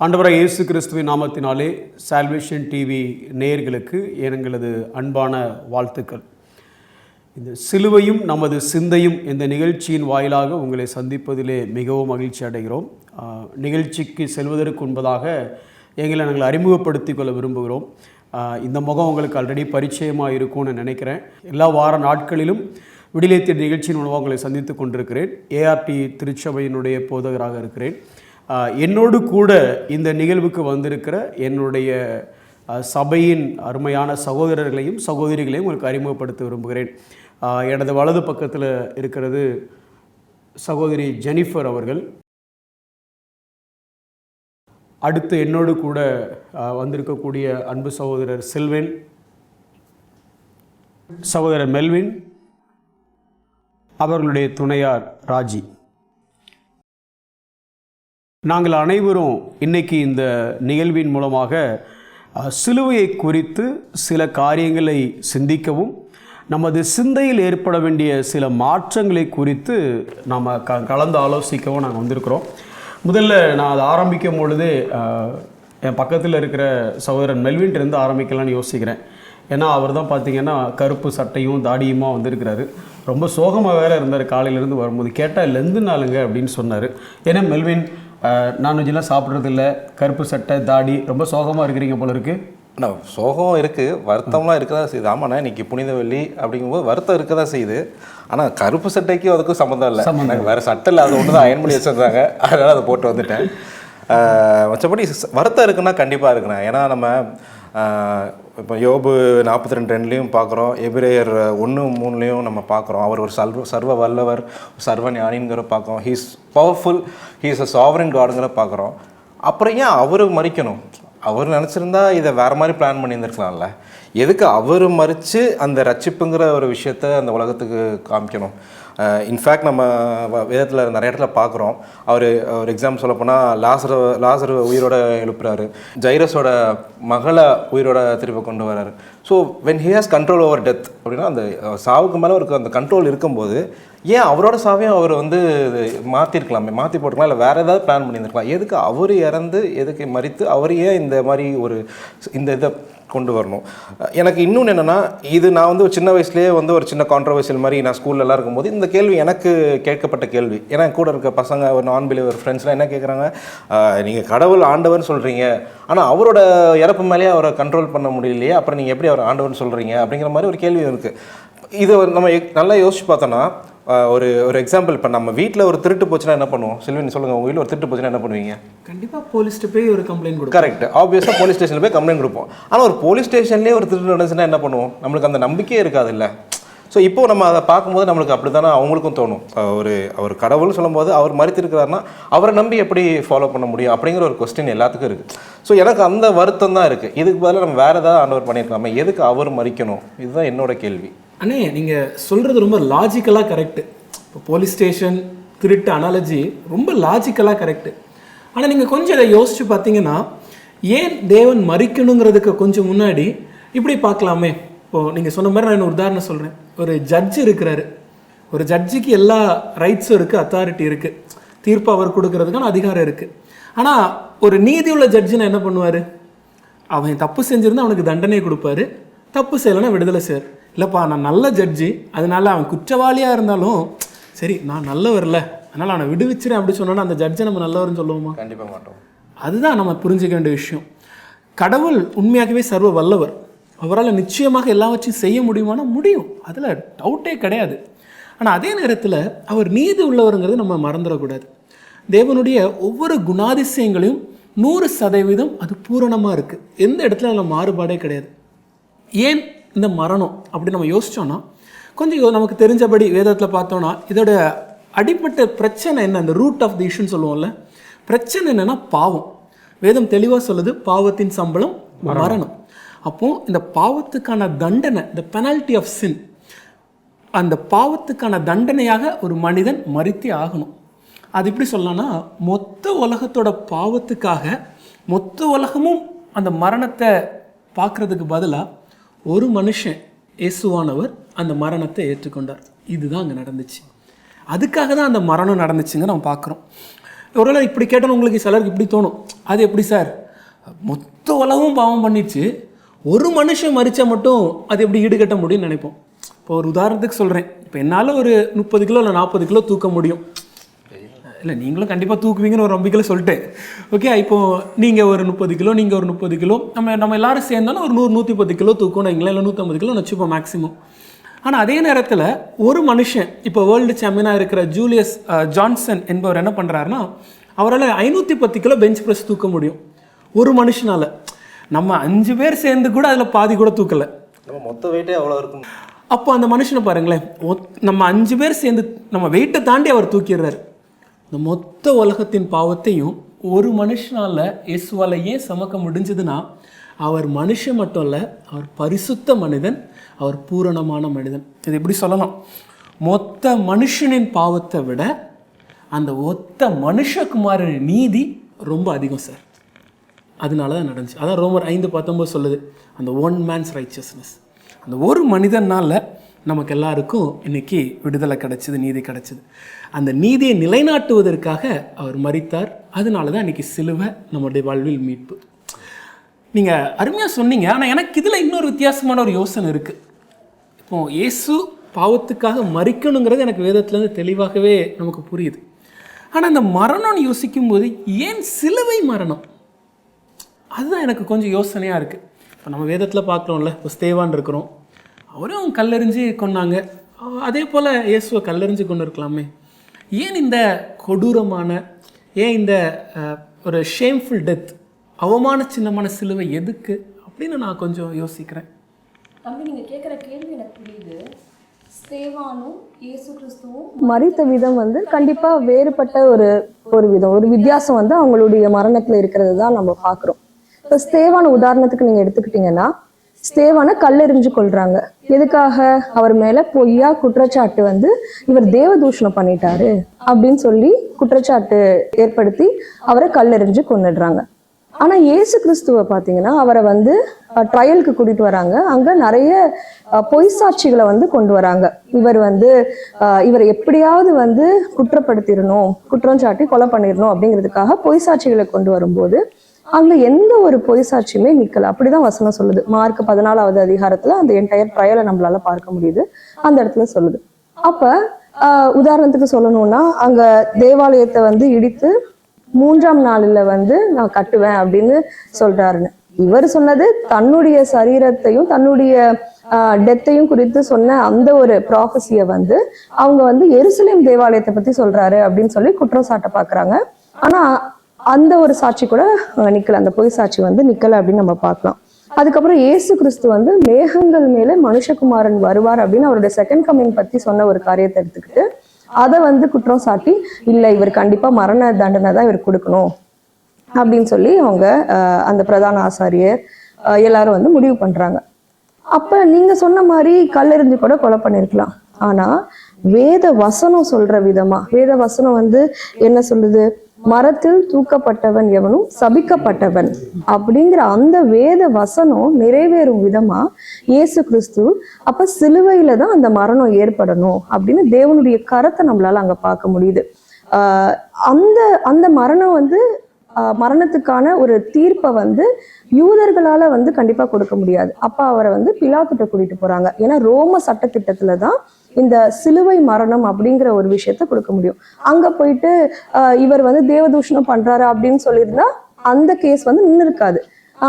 ஆண்டவராகிய இயேசு கிறிஸ்துவின் நாமத்தினாலே சால்வேஷன் டிவி நேயர்களுக்கு எங்களது அன்பான வாழ்த்துக்கள். இந்த சிலுவையும் நமது சிந்தையும் இந்த நிகழ்ச்சியின் வாயிலாக உங்களை சந்திப்பதிலே மிகவும் மகிழ்ச்சி அடைகிறோம். நிகழ்ச்சிக்கு செல்வதற்கு முன்பதாக எங்களை நாங்கள் அறிமுகப்படுத்திக் கொள்ள விரும்புகிறோம். இந்த முகம் உங்களுக்கு ஆல்ரெடி பரிச்சயமாக இருக்கும்னு நினைக்கிறேன். எல்லா வார நாட்களிலும் விடியலை நிகழ்ச்சியின் மூலமாக உங்களை சந்தித்து கொண்டிருக்கிறேன். ஏஆர்டி திருச்சபையினுடைய போதகராக இருக்கிறேன். என்னோடு கூட இந்த நிகழ்வுக்கு வந்திருக்கிற என்னுடைய சபையின் அருமையான சகோதரர்களையும் சகோதரிகளையும் உங்களுக்கு அறிமுகப்படுத்த விரும்புகிறேன். எனது வலது பக்கத்தில் இருக்கிறது சகோதரி ஜெனிஃபர் அவர்கள். அடுத்து என்னோடு கூட வந்திருக்கக்கூடிய அன்பு சகோதரர் செல்வன், சகோதரர் மெல்வின், அவர்களுடைய துணையார் ராஜி. நாங்கள் அனைவரும் இன்றைக்கி இந்த நிகழ்வின் மூலமாக சிலுவையை குறித்து சில காரியங்களை சிந்திக்கவும் நமது சிந்தையில் ஏற்பட வேண்டிய சில மாற்றங்களை குறித்து நாம் கலந்து ஆலோசிக்கவும் நாங்கள் வந்திருக்கிறோம். முதல்ல நான் அதை ஆரம்பிக்கும் பொழுது என் பக்கத்தில் இருக்கிற சகோதரன் மெல்வின்ட்டு ஆரம்பிக்கலான்னு யோசிக்கிறேன். ஏன்னா அவர் தான் பார்த்திங்கன்னா கருப்பு சட்டையும் தாடியுமா வந்திருக்கிறாரு. ரொம்ப சோகமாக வேறு இருந்தார். காலையிலேருந்து வரும்போது கேட்டால் லெந்து நாளுங்க அப்படின்னு சொன்னார். ஏன்னா மெல்வின் நான்வெஜ்லாம் சாப்பிட்றதில்ல, கருப்பு சட்டை தாடி, ரொம்ப சோகமாக இருக்கிறீங்க போல இருக்குது. அண்ணா சோகம் இருக்குது, வருத்தம்லாம் இருக்க தான் செய்யுது. ஆமாண்ணா இன்றைக்கி புனித வெள்ளி அப்படிங்கும்போது வருத்தம் இருக்க தான் செய்யுது. ஆனால் கருப்பு சட்டைக்கும் அதுக்கும் சம்மந்தம் இல்லை. எனக்கு வேறு சட்டை இல்லை, அது ஒன்று தான் அயன் பண்ணி வச்சுருந்தாங்க, அதனால் அதை போட்டு வந்துட்டேன். மற்றபடி வருத்தம் இருக்குன்னா கண்டிப்பாக இருக்குண்ணா. ஏன்னா நம்ம இப்போ யோபு 42:2 பார்க்குறோம், எபிரேயர் 1:3 நம்ம பார்க்குறோம். அவர் ஒரு சர்வ வல்லவர், சர்வ ஞானிங்கிற பார்க்குறோம். He's powerful, he's a sovereign காடுங்கிற பார்க்குறோம். அப்புறம் ஏன் அவர் மறிக்கணும்? அவர் நினச்சிருந்தா இதை வேறு மாதிரி பிளான் பண்ணியிருந்துருக்கலாம்ல. எதுக்கு அவர் மறித்து அந்த ரட்சிப்புங்கிற ஒரு விஷயத்த அந்த உலகத்துக்கு காமிக்கணும்? இன்ஃபேக்ட் நம்ம வேதத்தில் நிறைய இடத்துல பார்க்குறோம். அவர் ஒரு எக்ஸாம்பிள் சொல்லப்போனால் லாசரு உயிரோட எழுப்புறாரு, ஜைரஸோட மகளை உயிரோட திருப்பி கொண்டு வர்றாரு. So when he has control over death அப்படின்னா அந்த சாவுக்கு மேலே அவருக்கு அந்த கண்ட்ரோல் இருக்கும்போது ஏன் அவரோட சாவையும் அவர் மாற்றிருக்கலாமே, மாற்றி போட்டுக்கலாம், இல்லை வேறு ஏதாவது பிளான் பண்ணியிருந்துருக்கலாம். எதுக்கு அவர் இறந்து, எதுக்கு மறித்து அவர் ஏன் இந்த மாதிரி இந்த இதை கொண்டு வரணும்? எனக்கு இன்னொன்று என்னென்னா, இது நான் சின்ன வயசுலேயே ஒரு சின்ன கான்ட்ரவர்சியல் மாதிரி நான் ஸ்கூல்லலாம் இருக்கும்போது இந்த கேள்வி எனக்கு கேட்கப்பட்ட கேள்வி. ஏன்னா கூட இருக்க பசங்க, ஒரு நான் பிலீவர் ஃப்ரெண்ட்ஸ்லாம் என்ன கேட்குறாங்க, நீங்கள் கடவுள் ஆண்டவர்னு சொல்கிறீங்க, ஆனால் அவரோட இறப்பு மேலேயே அவரை கண்ட்ரோல் பண்ண முடியலையே, அப்புறம் நீங்கள் எப்படி அவர் ஆண்டவர்னு சொல்கிறீங்க அப்படிங்கிற மாதிரி ஒரு கேள்வி இருக்குது. இது நம்ம நல்லா யோசிச்சு பார்த்தோன்னா, ஒரு எக்ஸாம்பிள், இப்போ நம்ம வீட்டில் ஒரு திருட்டு போச்சுன்னா என்ன பண்ணுவோம்? செல்வன் சொல்லுங்கள், உங்கள் வீட்டில் ஒரு திருட்டு போச்சுன்னா என்ன பண்ணுவீங்க? கண்டிப்பாக போலீஸ்ட்டு போய் ஒரு கம்ப்ளைண்ட் கொடுப்போம். கரெக்ட், ஆப்வியஸாக போலீஸ் ஸ்டேஷனில் போய் கம்ப்ளைண்ட் கொடுப்போம். ஆனால் ஒரு போலீஸ் ஸ்டேஷன்லேயே ஒரு திருட்டு நடந்துச்சுன்னா என்ன பண்ணுவோம்? நம்மளுக்கு அந்த நம்பிக்கையே இருக்காது இல்லை. ஸோ இப்போது நம்ம அதை பார்க்கும்போது நம்மளுக்கு அப்படி தானே அவங்களுக்கும் தோணும். அவர் கடவுள்னு சொல்லும்போது அவர் மறித்திருக்கிறாருன்னா அவரை நம்பி எப்படி ஃபாலோ பண்ண முடியும் அப்படிங்கிற ஒரு கொஸ்டின் எல்லாத்துக்கும் இருக்குது. ஸோ எனக்கு அந்த வருத்தம் தான் இருக்குது. இதுக்கு பதிலாக நம்ம வேறு ஏதாவது ஆண்டவர் பண்ணியிருக்கலாமே, எதுக்கு அவர் மறிக்கணும்? இதுதான் என்னோட கேள்வி. அண்ணே, நீங்கள் சொல்கிறது ரொம்ப லாஜிக்கலாக கரெக்டு. இப்போ போலீஸ் ஸ்டேஷன் திருட்டு அனாலஜி ரொம்ப லாஜிக்கலாக கரெக்டு. ஆனால் நீங்கள் கொஞ்சம் இதை யோசித்து பார்த்தீங்கன்னா, ஏன் தேவன் மறிக்கணுங்கிறதுக்கு கொஞ்சம் முன்னாடி இப்படி பார்க்கலாமே. இப்போது நீங்கள் சொன்ன மாதிரி நான் ஒரு உதாரணம் சொல்கிறேன். ஒரு ஜட்ஜு இருக்கிறாரு. ஒரு ஜட்ஜுக்கு எல்லா ரைட்ஸும் இருக்குது, அத்தாரிட்டி இருக்குது, தீர்ப்பு அவர் கொடுக்கறதுக்கான அதிகாரம் இருக்குது. ஆனால் ஒரு நீதி உள்ள ஜட்ஜுன்னு என்ன பண்ணுவார்? அவன் தப்பு செஞ்சுருந்தா அவனுக்கு தண்டனை கொடுப்பாரு, தப்பு செய்யலைன்னா விடுதலை செய்வார். இல்லைப்பா, நான் நல்ல ஜட்ஜி, அதனால அவன் குற்றவாளியாக இருந்தாலும் சரி நான் நல்லவர்ல, அதனால் அவனை விடுவிச்சிறேன் அப்படி சொன்னோன்னா அந்த ஜட்ஜை நம்ம நல்லவர்னு சொல்லுவோமா? கண்டிப்பாக மாட்டோம். அதுதான் நம்ம புரிஞ்சிக்க வேண்டிய விஷயம். கடவுள் உண்மையாகவே சர்வ வல்லவர். அவரால் நிச்சயமாக எல்லாவற்றையும் செய்ய முடியுமானா முடியும், அதில் டவுட்டே கிடையாது. ஆனால் அதே நேரத்தில் அவர் நீதி உள்ளவருங்கிறது நம்ம மறந்துடக்கூடாது. தேவனுடைய ஒவ்வொரு குணாதிசயங்களையும் 100% அது பூரணமாக இருக்குது. எந்த இடத்துல அதில் மாறுபாடே கிடையாது. ஏன் இந்த மரணம் அப்படி நம்ம யோசித்தோன்னா, கொஞ்சம் நமக்கு தெரிஞ்சபடி வேதத்தில் பார்த்தோன்னா இதோட அடிப்பட்ட பிரச்சனை என்ன, இந்த ரூட் ஆஃப் தி இஷ்யூன்னு சொல்லுவோம்ல, பிரச்சனை என்னென்னா பாவம். வேதம் தெளிவாக சொல்லுது, பாவத்தின் சம்பளம் மரணம். அப்போது இந்த பாவத்துக்கான தண்டனை, இந்த பெனால்ட்டி ஆஃப் சின், அந்த பாவத்துக்கான தண்டனையாக ஒரு மனிதன் மரித்தே ஆகணும். அது எப்படி சொல்லலாம்னா, மொத்த உலகத்தோட பாவத்துக்காக மொத்த உலகமும் அந்த மரணத்தை பார்க்குறதுக்கு பதிலாக ஒரு மனுஷன், இயேசுவானவர், அந்த மரணத்தை ஏற்றுக்கொண்டார். இதுதான் அங்கே நடந்துச்சு. அதுக்காக தான் அந்த மரணம் நடந்துச்சுங்க நம்ம பார்க்குறோம். ஒருவேளை இப்படி கேட்டாலும் உங்களுக்கு சிலருக்கு இப்படி தோணும், அது எப்படி சார், மொத்த உலகம் பாவம் பண்ணிடுச்சு, ஒரு மனுஷன் மரிச்சா மட்டும் அது எப்படி ஈடுகட்ட முடியும்னு நினைப்போம். இப்போ ஒரு உதாரணத்துக்கு சொல்கிறேன், இப்போ என்னால் ஒரு 30 கிலோ இல்லை 40 கிலோ தூக்க முடியும். இல்லை நீங்களும் கண்டிப்பாக தூக்குவீங்கன்னு ஒரு நம்பிக்கையில் சொல்லிட்டேன். ஓகே, இப்போது நீங்கள் ஒரு 30 கிலோ, நீங்கள் ஒரு 30 கிலோ, நம்ம எல்லாரும் சேர்ந்தாலும் ஒரு 100-110 கிலோ தூக்கணும் வைங்களேன், இல்லை 150 கிலோ வச்சுப்போம் மேக்ஸிமம். ஆனால் அதே நேரத்தில் ஒரு மனுஷன், இப்போ வேர்ல்டு சாம்பியனாக இருக்கிற ஜூலியஸ் ஜான்சன் என்பவர் என்ன பண்ணுறாருன்னா, அவரால் 510 கிலோ பெஞ்ச் ப்ரெஸ் தூக்க முடியும் ஒரு மனுஷனால். நம்ம 5 பேர் சேர்ந்து கூட அதில் பாதி கூட தூக்கலை. நம்ம மொத்த வெயிட்டே அவ்வளோ இருக்கும். அப்போ அந்த மனுஷனை பாருங்களேன், நம்ம 5 பேர் சேர்ந்து நம்ம வெயிட்டை தாண்டி அவர் தூக்கிடுறாரு. இந்த மொத்த உலகத்தின் பாவத்தையும் ஒரு மனுஷனால் இயேசுவால் ஏன் சுமக்க முடிஞ்சதுன்னா, அவர் மனுஷன் மட்டும் இல்லை, அவர் பரிசுத்த மனிதன், அவர் பூரணமான மனிதன். இது எப்படி சொல்லலாம், மொத்த மனுஷனின் பாவத்தை விட அந்த ஒத்த மனுஷகுமாரனின் நீதி ரொம்ப அதிகம் சார். அதனால தான் நடந்துச்சு. அதான் ரோமர் 5:19 சொல்லுது, அந்த ஒன் மேன்ஸ் ரைச்சஸ்னஸ், அந்த ஒரு மனிதனால் நமக்கு எல்லாருக்கும் இன்றைக்கி விடுதலை கிடச்சிது, நீதி கிடச்சிது. அந்த நீதியை நிலைநாட்டுவதற்காக அவர் மரித்தார். அதனால தான் இன்றைக்கி சிலுவை நம்முடைய வாழ்வில் மீட்பு. நீங்கள் அருமையாக சொன்னீங்க. ஆனால் எனக்கு இதில் இன்னொரு வித்தியாசமான ஒரு யோசனை இருக்குது. இப்போது இயேசு பாவத்துக்காக மரிக்கணுங்கிறது எனக்கு வேதத்துலேருந்து தெளிவாகவே நமக்கு புரியுது. ஆனால் அந்த மரணம்னு யோசிக்கும்போது ஏன் சிலுவை மரணம், அதுதான் எனக்கு கொஞ்சம் யோசனையாக இருக்குது. இப்போ நம்ம வேதத்தில் பார்க்குறோம்ல, இப்போ ஸ்தேவான் இருக்கிறோம், அவரும் கல்லெறிஞ்சு கொன்னாங்க, அதே போல் இயேசுவை கல்லெறிஞ்சு கொண்டு இருக்கலாமே. ஏன் இந்த கொடூரமான, ஏன் இந்த ஒரு ஷேம்ஃபுல் டெத், அவமான சின்னமான சிலுவை எதுக்கு அப்படின்னு நான் கொஞ்சம் யோசிக்கிறேன். தம்பி, நீங்கள் கேட்குற கேள்வி எனக்கு புரியுது. ஸ்தேவானும் இயேசு கிறிஸ்துவும் மரித்த விதம் வந்து கண்டிப்பாக வேறுபட்ட ஒரு விதம், ஒரு வித்தியாசம் வந்து அவங்களுடைய மரணத்தில் இருக்கிறது தான் நம்ம பார்க்குறோம். இப்போ ஸ்தேவான உதாரணத்துக்கு நீங்கள் எடுத்துக்கிட்டிங்கன்னா, ஸ்தேவானை கல்லெறிஞ்சு கொள்றாங்க. எதுக்காக? அவர் மேலே பொய்யா குற்றச்சாட்டு வந்து இவர் தேவதூஷணம் பண்ணிட்டாரு அப்படின்னு சொல்லி குற்றச்சாட்டு ஏற்படுத்தி அவரை கல்லெறிஞ்சு கொன்னுடுறாங்க. ஆனால் இயேசு கிறிஸ்துவை பார்த்தீங்கன்னா, அவரை வந்து ட்ரையலுக்கு கூட்டிட்டு வராங்க. அங்கே நிறைய பொய் சாட்சிகளை வந்து கொண்டு வராங்க. இவரை எப்படியாவது வந்து குற்றப்படுத்திடணும், குற்றம் சாட்டி கொலை பண்ணிடணும் அப்படிங்கிறதுக்காக பொய் சாட்சிகளை கொண்டு வரும்போது அங்கே எந்த ஒரு பொய் சாட்சியுமே நிற்கல. அப்படிதான் வசனம் சொல்லுது. மார்க் 14வது அதிகாரத்தில் அந்த என்டையர் ட்ரையலை நம்மளால பார்க்க முடியுது. அந்த இடத்துல சொல்லுது. அப்போ உதாரணத்துக்கு சொல்லணும்னா, அங்கே தேவாலயத்தை வந்து இடித்து 3ஆம் நாளில் வந்து நான் கட்டுவேன் அப்படின்னு சொல்றாருன்னு. இவர் சொன்னது தன்னுடைய சரீரத்தையும் தன்னுடைய டெத்தையும் குறித்து சொன்ன அந்த ஒரு ப்ராஃபஸியை வந்து அவங்க வந்து எருசலேம் தேவாலயத்தை பற்றி சொல்றாரு அப்படின்னு சொல்லி குற்றம் சாட்ட பார்க்குறாங்க. ஆனால் அந்த ஒரு சாட்சி கூட நிக்கல, அந்த பொய் சாட்சி வந்து நிக்கல அப்படின்னு நம்ம பார்க்கலாம். அதுக்கப்புறம் இயேசு கிறிஸ்து வந்து மேகங்கள் மேலே மனுஷகுமாரன் வருவார் அப்படின்னு அவருடைய செகண்ட் கமிங் பத்தி சொன்ன ஒரு காரியத்தை எடுத்துக்கிட்டு அதை வந்து குற்றம் சாட்டி, இல்லை இவர் கண்டிப்பா மரண தண்டனை தான் இவர் கொடுக்கணும் அப்படின்னு சொல்லி அவங்க அந்த பிரதான ஆசாரியர் எல்லாரும் வந்து முடிவு பண்றாங்க. அப்ப நீங்க சொன்ன மாதிரி கல்லெறிஞ்சு கூட கொலை பண்ணிருக்கலாம். ஆனா வேத வசனம் சொல்ற விதமா, வேத வசனம் வந்து என்ன சொல்லுது? மரத்தில் தூக்கப்பட்டவன் எவனும் சபிக்கப்பட்டவன் அப்படிங்கிற அந்த வேத வசனம் நிறைவேறும் விதமா இயேசு கிறிஸ்து அப்ப சிலுவையில தான் அந்த மரணம் ஏற்படணும் அப்படின்னு தேவனுடைய கருத்தை நம்மளால அங்க பார்க்க முடியுது. அந்த மரணம் வந்து மரணத்துக்கான ஒரு தீர்ப்பை வந்து யூதர்களால வந்து கண்டிப்பா கொடுக்க முடியாது. அப்ப அவரை வந்து பிலாத்துட்ட கூட்டிட்டு போறாங்க. ஏன்னா ரோம சட்டத்திட்டத்துல தான் இந்த சிலுவை மரணம் அப்படிங்கிற ஒரு விஷயத்த கொடுக்க முடியும். அங்க போயிட்டு இவர் வந்து தேவதூஷணம் பண்றாரு அப்படின்னு சொல்லியிருந்தா அந்த கேஸ் வந்து நின்று இருக்காது.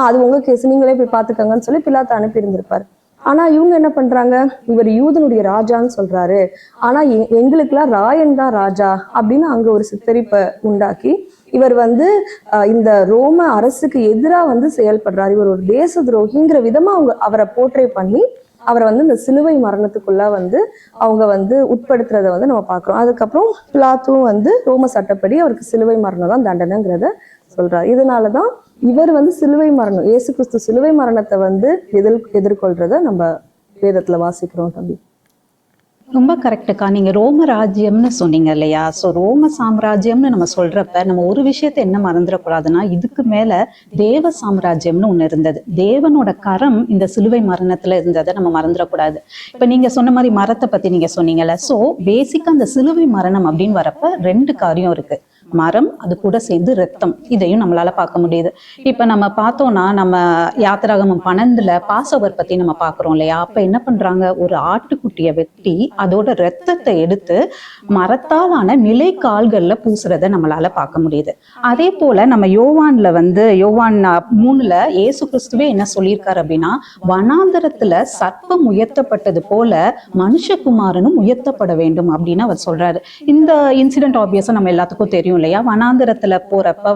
அது உங்க கேஸ், நீங்களே போய் பாத்துக்கங்கன்னு சொல்லி பிலாத்து அனுப்பி இருந்திருப்பாரு. ஆனா இவங்க என்ன பண்றாங்க? இவர் யூதனுடைய ராஜான்னு சொல்றாரு, ஆனா எங்களுக்கெல்லாம் ராயன் தான் ராஜா அப்படின்னு அங்க ஒரு சித்தரிப்பை உண்டாக்கி இவர் வந்து இந்த ரோம அரசுக்கு எதிராக வந்து செயல்படுறாரு, இவர் ஒரு தேச துரோகிங்கிற விதமா அவரை போர்ட்ரே பண்ணி அவரை வந்து இந்த சிலுவை மரணத்துக்குள்ள வந்து அவங்க வந்து உட்படுத்துறத வந்து நம்ம பார்க்குறோம். அதுக்கப்புறம் பிலாத்துவும் வந்து ரோம சட்டப்படி அவருக்கு சிலுவை மரணம் தான் தண்டனைங்கிறத சொல்றாரு. இதனாலதான் இவர் வந்து சிலுவை மரணம், இயேசு கிறிஸ்து சிலுவை மரணத்தை வந்து எதிர்கொள்றத நம்ம வேதத்துல வாசிக்கிறோம். தம்பி ரொம்ப கரெக்டுக்கா. நீங்க ரோம ராஜ்யம்னு சொன்னீங்க இல்லையா? ஸோ ரோம சாம்ராஜ்யம்னு நம்ம சொல்றப்ப நம்ம ஒரு விஷயத்த என்ன மறந்துடக்கூடாதுன்னா, இதுக்கு மேல தேவ சாம்ராஜ்யம்னு ஒண்ணு இருந்தது. தேவனோட கரம் இந்த சிலுவை மரணத்துல இருந்ததை நம்ம மறந்துடக்கூடாது. இப்ப நீங்க சொன்ன மாதிரி மரத்தை பத்தி நீங்க சொன்னீங்கல்ல, ஸோ பேசிக்கா அந்த சிலுவை மரணம் அப்படின்னு வரப்ப ரெண்டு காரியம் இருக்கு. மரம், அது கூட சேர்ந்து ரத்தம், இதையும் நம்மளால பார்க்க முடியுது. இப்ப நம்ம பார்த்தோம்னா நம்ம யாத்திராகமம் 12 பாசோவர் பத்தி நம்ம பார்க்கிறோம் இல்லையா? அப்ப என்ன பண்றாங்க, ஒரு ஆட்டுக்குட்டியை வெட்டி அதோட ரத்தத்தை எடுத்து மரத்தாலான நிலை கால்கள்ல பூசுறத நம்மளால பார்க்க முடியுது. அதே போல நம்ம யோவான்ல யோவான் 3 இயேசு கிறிஸ்துவே என்ன சொல்லியிருக்காரு அப்படின்னா, வனாந்தரத்துல சர்ப்பம் உயர்த்தப்பட்டது போல மனுஷகுமாரனும் உயர்த்தப்பட வேண்டும் அப்படின்னு அவர் சொல்றாரு. இந்த இன்சிடென்ட் ஆப்வியஸா நம்ம எல்லாத்துக்கும் தெரியும் இல்லையா? வனாந்தரத்துல போறப்ப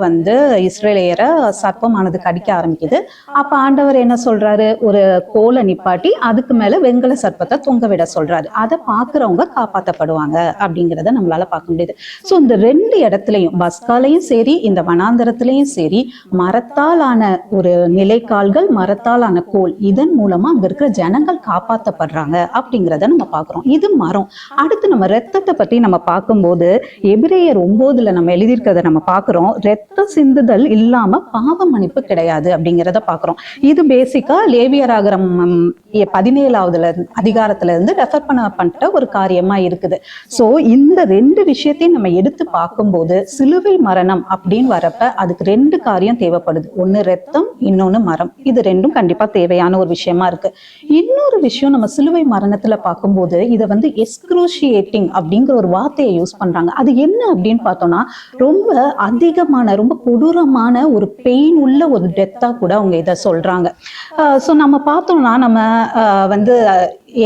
இஸ்ரேலியரை சர்ப்பமானது கடிக்க ஆரம்பிக்குது. அப்ப ஆண்டவர் என்ன சொல்றாரு, ஒரு கோலை நிப்பாட்டி அதுக்கு மேல வெண்கல சர்ப்பத்தை தொங்க விட சொல்றாரு. அதை பாக்குறவங்க காப்பாற்றப்படுவாங்க அப்படிங்கிறத நம்மளால பார்க்க முடியுது. ஸோ இந்த 2 இடத்துலையும், பஸ்காலையும் சரி இந்த வனாந்தரத்திலையும் சரி, மரத்தால் ஆன ஒரு நிலைக்கால்கள், மரத்தால் ஆன கோல், இதன் மூலமா அங்க இருக்கிற ஜனங்கள் காப்பாற்றப்படுறாங்க அப்படிங்கிறத நம்ம பார்க்கிறோம். இது மரம். அடுத்து நம்ம ரத்தத்தை பற்றி நம்ம பார்க்கும்போது எபிரேயர் 9 நம்ம எழுதியிருக்கிறத நம்ம பார்க்கிறோம். ரத்த சிந்துதல் இல்லாம பாவ மன்னிப்பு கிடையாது அப்படிங்கிறத பார்க்கிறோம். இது பேசிக்கா லேவியராகமம் 17வது அதிகாரத்துல இருந்து ரெஃபர் பண்ணப்பட்ட ஒரு காரியமா இருக்குது. ஸோ இந்த 2 விஷயத்தையும் நம்ம எடுத்து பார்க்கும்போது சிலுவை மரணம் அப்படின்னு வரப்ப அதுக்கு 2 காரியம் தேவைப்படுது. ஒன்னு ரத்தம், இன்னொன்னு மரம். இது 2ம் கண்டிப்பா தேவையான ஒரு விஷயமா இருக்கு. இன்னொரு விஷயம், நம்ம சிலுவை மரணத்துல பார்க்கும்போது இதை எக்ஸ்க்ரூஷியேட்டிங் அப்படிங்கிற ஒரு வார்த்தையை யூஸ் பண்றாங்க. அது என்ன அப்படின்னு பார்த்தோம்னா, ரொம்ப அதிகமான, ரொம்ப கொடூரமான ஒரு பெயின் உள்ள ஒரு டெத்தா கூட அவங்க இதை சொல்றாங்க. ஸோ நம்ம பார்த்தோம்னா நம்ம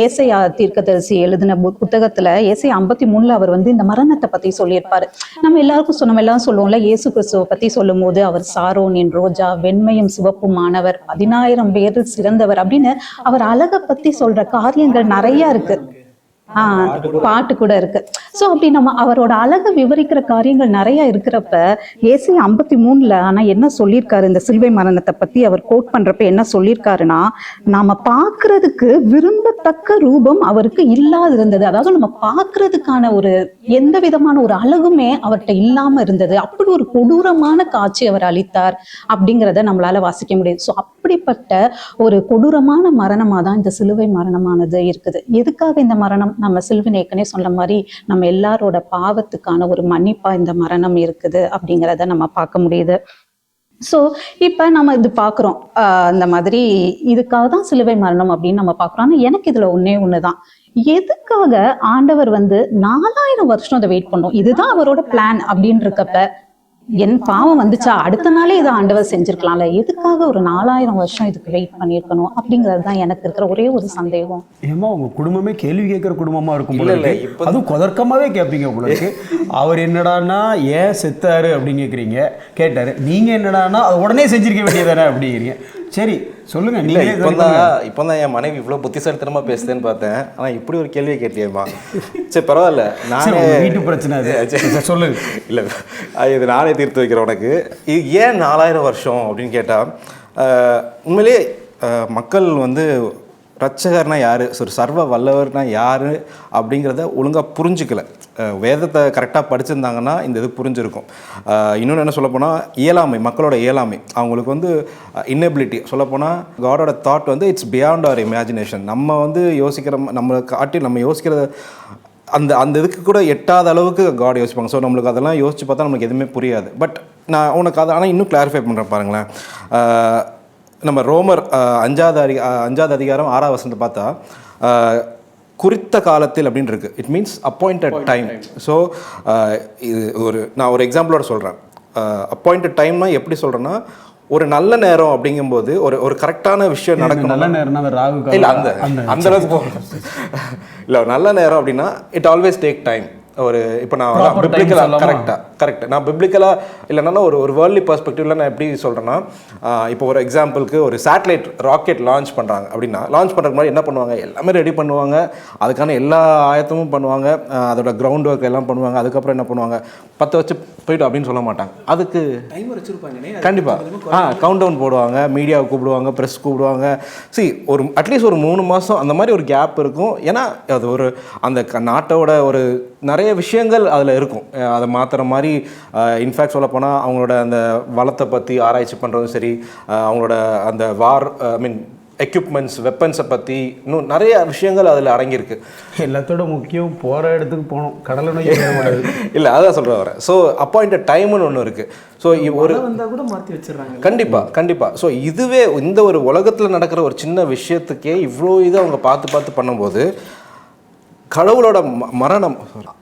ஏசாயா தீர்க்கதரிசி எழுதின புத்தகத்துல ஏசாயா 53 அவர் இந்த மரணத்தை பத்தி சொல்லியிருப்பாரு. நம்ம எல்லாரும் சொல்லுவோம்ல, இயேசு கிறிஸ்துவை பத்தி சொல்லும் போது அவர் சாரோனின் ரோஜா, வெண்மையும் சிவப்புமானவர், 10,000 பேரில் சிறந்தவர் அப்படின்னு அவர் அழகை பத்தி சொல்ற காரியங்கள் நிறைய இருக்கு. பாட்டு கூட இருக்கு. சோ அப்படி நம்ம அவரோட அழகை விவரிக்கிற காரியங்கள் நிறைய இருக்கிறப்ப ஏசாயா 53 ஆனா என்ன சொல்லியிருக்காரு, இந்த சிலுவை மரணத்தை பத்தி அவர் கோட் பண்றப்ப என்ன சொல்லியிருக்காருன்னா, நாம பாக்குறதுக்கு விரும்பத்தக்க ரூபம் அவருக்கு இல்லாது இருந்தது. அதாவது நம்ம பாக்குறதுக்கான ஒரு எந்த விதமான ஒரு அழகுமே அவர்கிட்ட இல்லாம இருந்தது. அப்படி ஒரு கொடூரமான காட்சி அவர் அளித்தார் அப்படிங்கிறத நம்மளால வாசிக்க முடியுது. ஸோ அப்படிப்பட்ட ஒரு கொடூரமான மரணமா தான் இந்த சிலுவை மரணமானது இருக்குது. எதுக்காக இந்த மரணம்? நம்ம சிலுவை ஏற்கனவே சொன்ன மாதிரி நம்ம எல்லாரோட பாவத்துக்கான ஒரு மன்னிப்பா இந்த மரணம் இருக்குது அப்படிங்கிறத நம்ம பார்க்க முடியுது. ஸோ இப்போ நம்ம இது பார்க்குறோம், இந்த மாதிரி இதுக்காக தான் சிலுவை மரணம் அப்படின்னு நம்ம பார்க்குறோம். ஆனால் எனக்கு இதில் ஒன்று தான், எதுக்காக ஆண்டவர் 4000 வருஷம் அதை வெயிட் பண்ணோம்? இதுதான் அவரோட பிளான் அப்படின்னு இருக்கப்ப என் பாவம் வந்துச்சா அடுத்த நாளே இதை ஆண்டவர் செஞ்சிருக்கலாம்ல, எதுக்காக ஒரு 4000 வருஷம் இதுக்கு வெயிட் பண்ணியிருக்கணும் அப்படிங்கிறது தான் எனக்கு இருக்கிற ஒரே ஒரு சந்தேகம். ஏமா உங்க குடும்பமே கேள்வி கேட்குற குடும்பமா இருக்கும் போல இருக்கு. அதுவும் கொதர்க்கமாவே கேட்பீங்க உங்களுக்கு. அவர் என்னடான்னா ஏன் செத்தாரு அப்படின்னு கேட்டாரு, நீங்க என்னடான்னா அது உடனே செஞ்சிருக்க வேண்டியதானே அப்படிங்கிறீங்க. சரி சொல்லுங்க. இல்லை இப்போ தான் என் மனைவி இவ்வளோ புத்திசாலித்தனமாக பேசுதுன்னு பார்த்தேன். ஆனால் இப்படி ஒரு கேள்வியை கேட்டியம்மா. சரி பரவாயில்ல, நானே வீட்டு பிரச்சனை அது சொல்லுங்க. இல்லை இது நானே தீர்த்து வைக்கிறேன் உனக்கு. இது ஏன் 4000 வருஷம் அப்படின்னு கேட்டால், உண்மையிலே மக்கள் ரட்சகர்னா யார், சர்வ வல்லவர்னா யார் அப்படிங்கிறத ஒழுங்காக புரிஞ்சுக்கல. வேதத்தை கரெக்டாக படிச்சிருந்தாங்கன்னா இந்த இது புரிஞ்சிருக்கும். இன்னொன்று என்ன சொல்லப்போனால், இயலாமை, மக்களோட இயலாமை, அவங்களுக்கு இன்னெபிலிட்டி. சொல்லப்போனால் காடோட thought it's beyond our imagination. நம்ம யோசிக்கிற, நம்ம காட்டி நம்ம யோசிக்கிறத அந்த இதுக்கு கூட எட்டாத அளவுக்கு காட் யோசிப்பாங்க. ஸோ நம்மளுக்கு அதெல்லாம் யோசிச்சு பார்த்தா நமக்கு எதுவுமே புரியாது. பட் நான் உனக்கு அதை ஆனால் இன்னும் கிளாரிஃபை பண்ணுறேன் பாருங்களேன். நம்ம ரோமர் 5வது அதிகாரம் 6வது வசனத்தை பார்த்தா குறித்த காலத்தில் அப்படின்னு இருக்கு. It means appointed time. So இது நான் ஒரு எக்ஸாம்பிளோட சொல்கிறேன். அப்பாயிண்டட் டைம்னா எப்படி சொல்கிறேன்னா, ஒரு நல்ல நேரம் அப்படிங்கும்போது ஒரு கரெக்டான விஷயம் நடக்கும். நல்ல நேரம்னா இல்லை அந்த அளவுக்கு போகணும். இல்லை நல்ல நேரம் அப்படின்னா இட் ஆல்வேஸ் டேக் டைம். இப்போ நான் பிப்ளிக்கலாக கரெக்ட் நான் பிப்ளிக்கலாக இல்லைன்னா ஒரு வேர்ல்ட்லி பெர்ஸ்பெக்டிவ்ல நான் எப்படி சொல்கிறேன்னா, இப்போ ஒரு எக்ஸாம்பிளுக்கு ஒரு சேட்டலைட் ராக்கெட் லான்ச் பண்ணுறாங்க அப்படின்னா, லான்ச் பண்ணுறதுக்கு முன்னாடி என்ன பண்ணுவாங்க, எல்லாமே ரெடி பண்ணுவாங்க, அதுக்கான எல்லா ஆயத்தமும் பண்ணுவாங்க, அதோட கிரவுண்ட் ஒர்க் எல்லாம் பண்ணுவாங்க. அதுக்கப்புறம் என்ன பண்ணுவாங்க, 10 வச்சு போய்ட்டு அப்படின்னு சொல்ல மாட்டாங்க, அதுக்கு டைமர் வச்சுருப்பாங்க. கண்டிப்பாக கவுண்ட் டவுன் போடுவாங்க, மீடியாவை கூப்பிடுவாங்க, ப்ரெஸ் கூப்பிடுவாங்க. அட்லீஸ்ட் ஒரு 3 மாதம் அந்த மாதிரி ஒரு கேப் இருக்கும். ஏன்னா அது அந்த நாட்டோட நிறைய விஷயங்கள் அதில் இருக்கும். அதை மாற்றுற மாதிரி இன்ஃபேக்ட் சொல்லப்போனால் அவங்களோட அந்த வளத்தை பற்றி ஆராய்ச்சி பண்ணுறதும் சரி, அவங்களோட அந்த எக்யூப்மெண்ட்ஸ், வெப்பன்ஸை பற்றி இன்னும் நிறைய விஷயங்கள் அதில் அடங்கியிருக்கு. எல்லாத்தோட முக்கியம் போகிற இடத்துக்கு போகணும், கடலை இல்லை அதான் சொல்கிற வரேன். ஸோ அப்பாயிண்டட் டைம்னு ஒன்று இருக்குது. ஸோ ஒரு வந்தால் கூட மாற்றி வச்சிடறாங்க. கண்டிப்பாக. ஸோ இதுவே இந்த ஒரு உலகத்தில் நடக்கிற ஒரு சின்ன விஷயத்துக்கே இவ்வளோ இதை அவங்க பார்த்து பண்ணும்போது கடவுளோட மரணம்,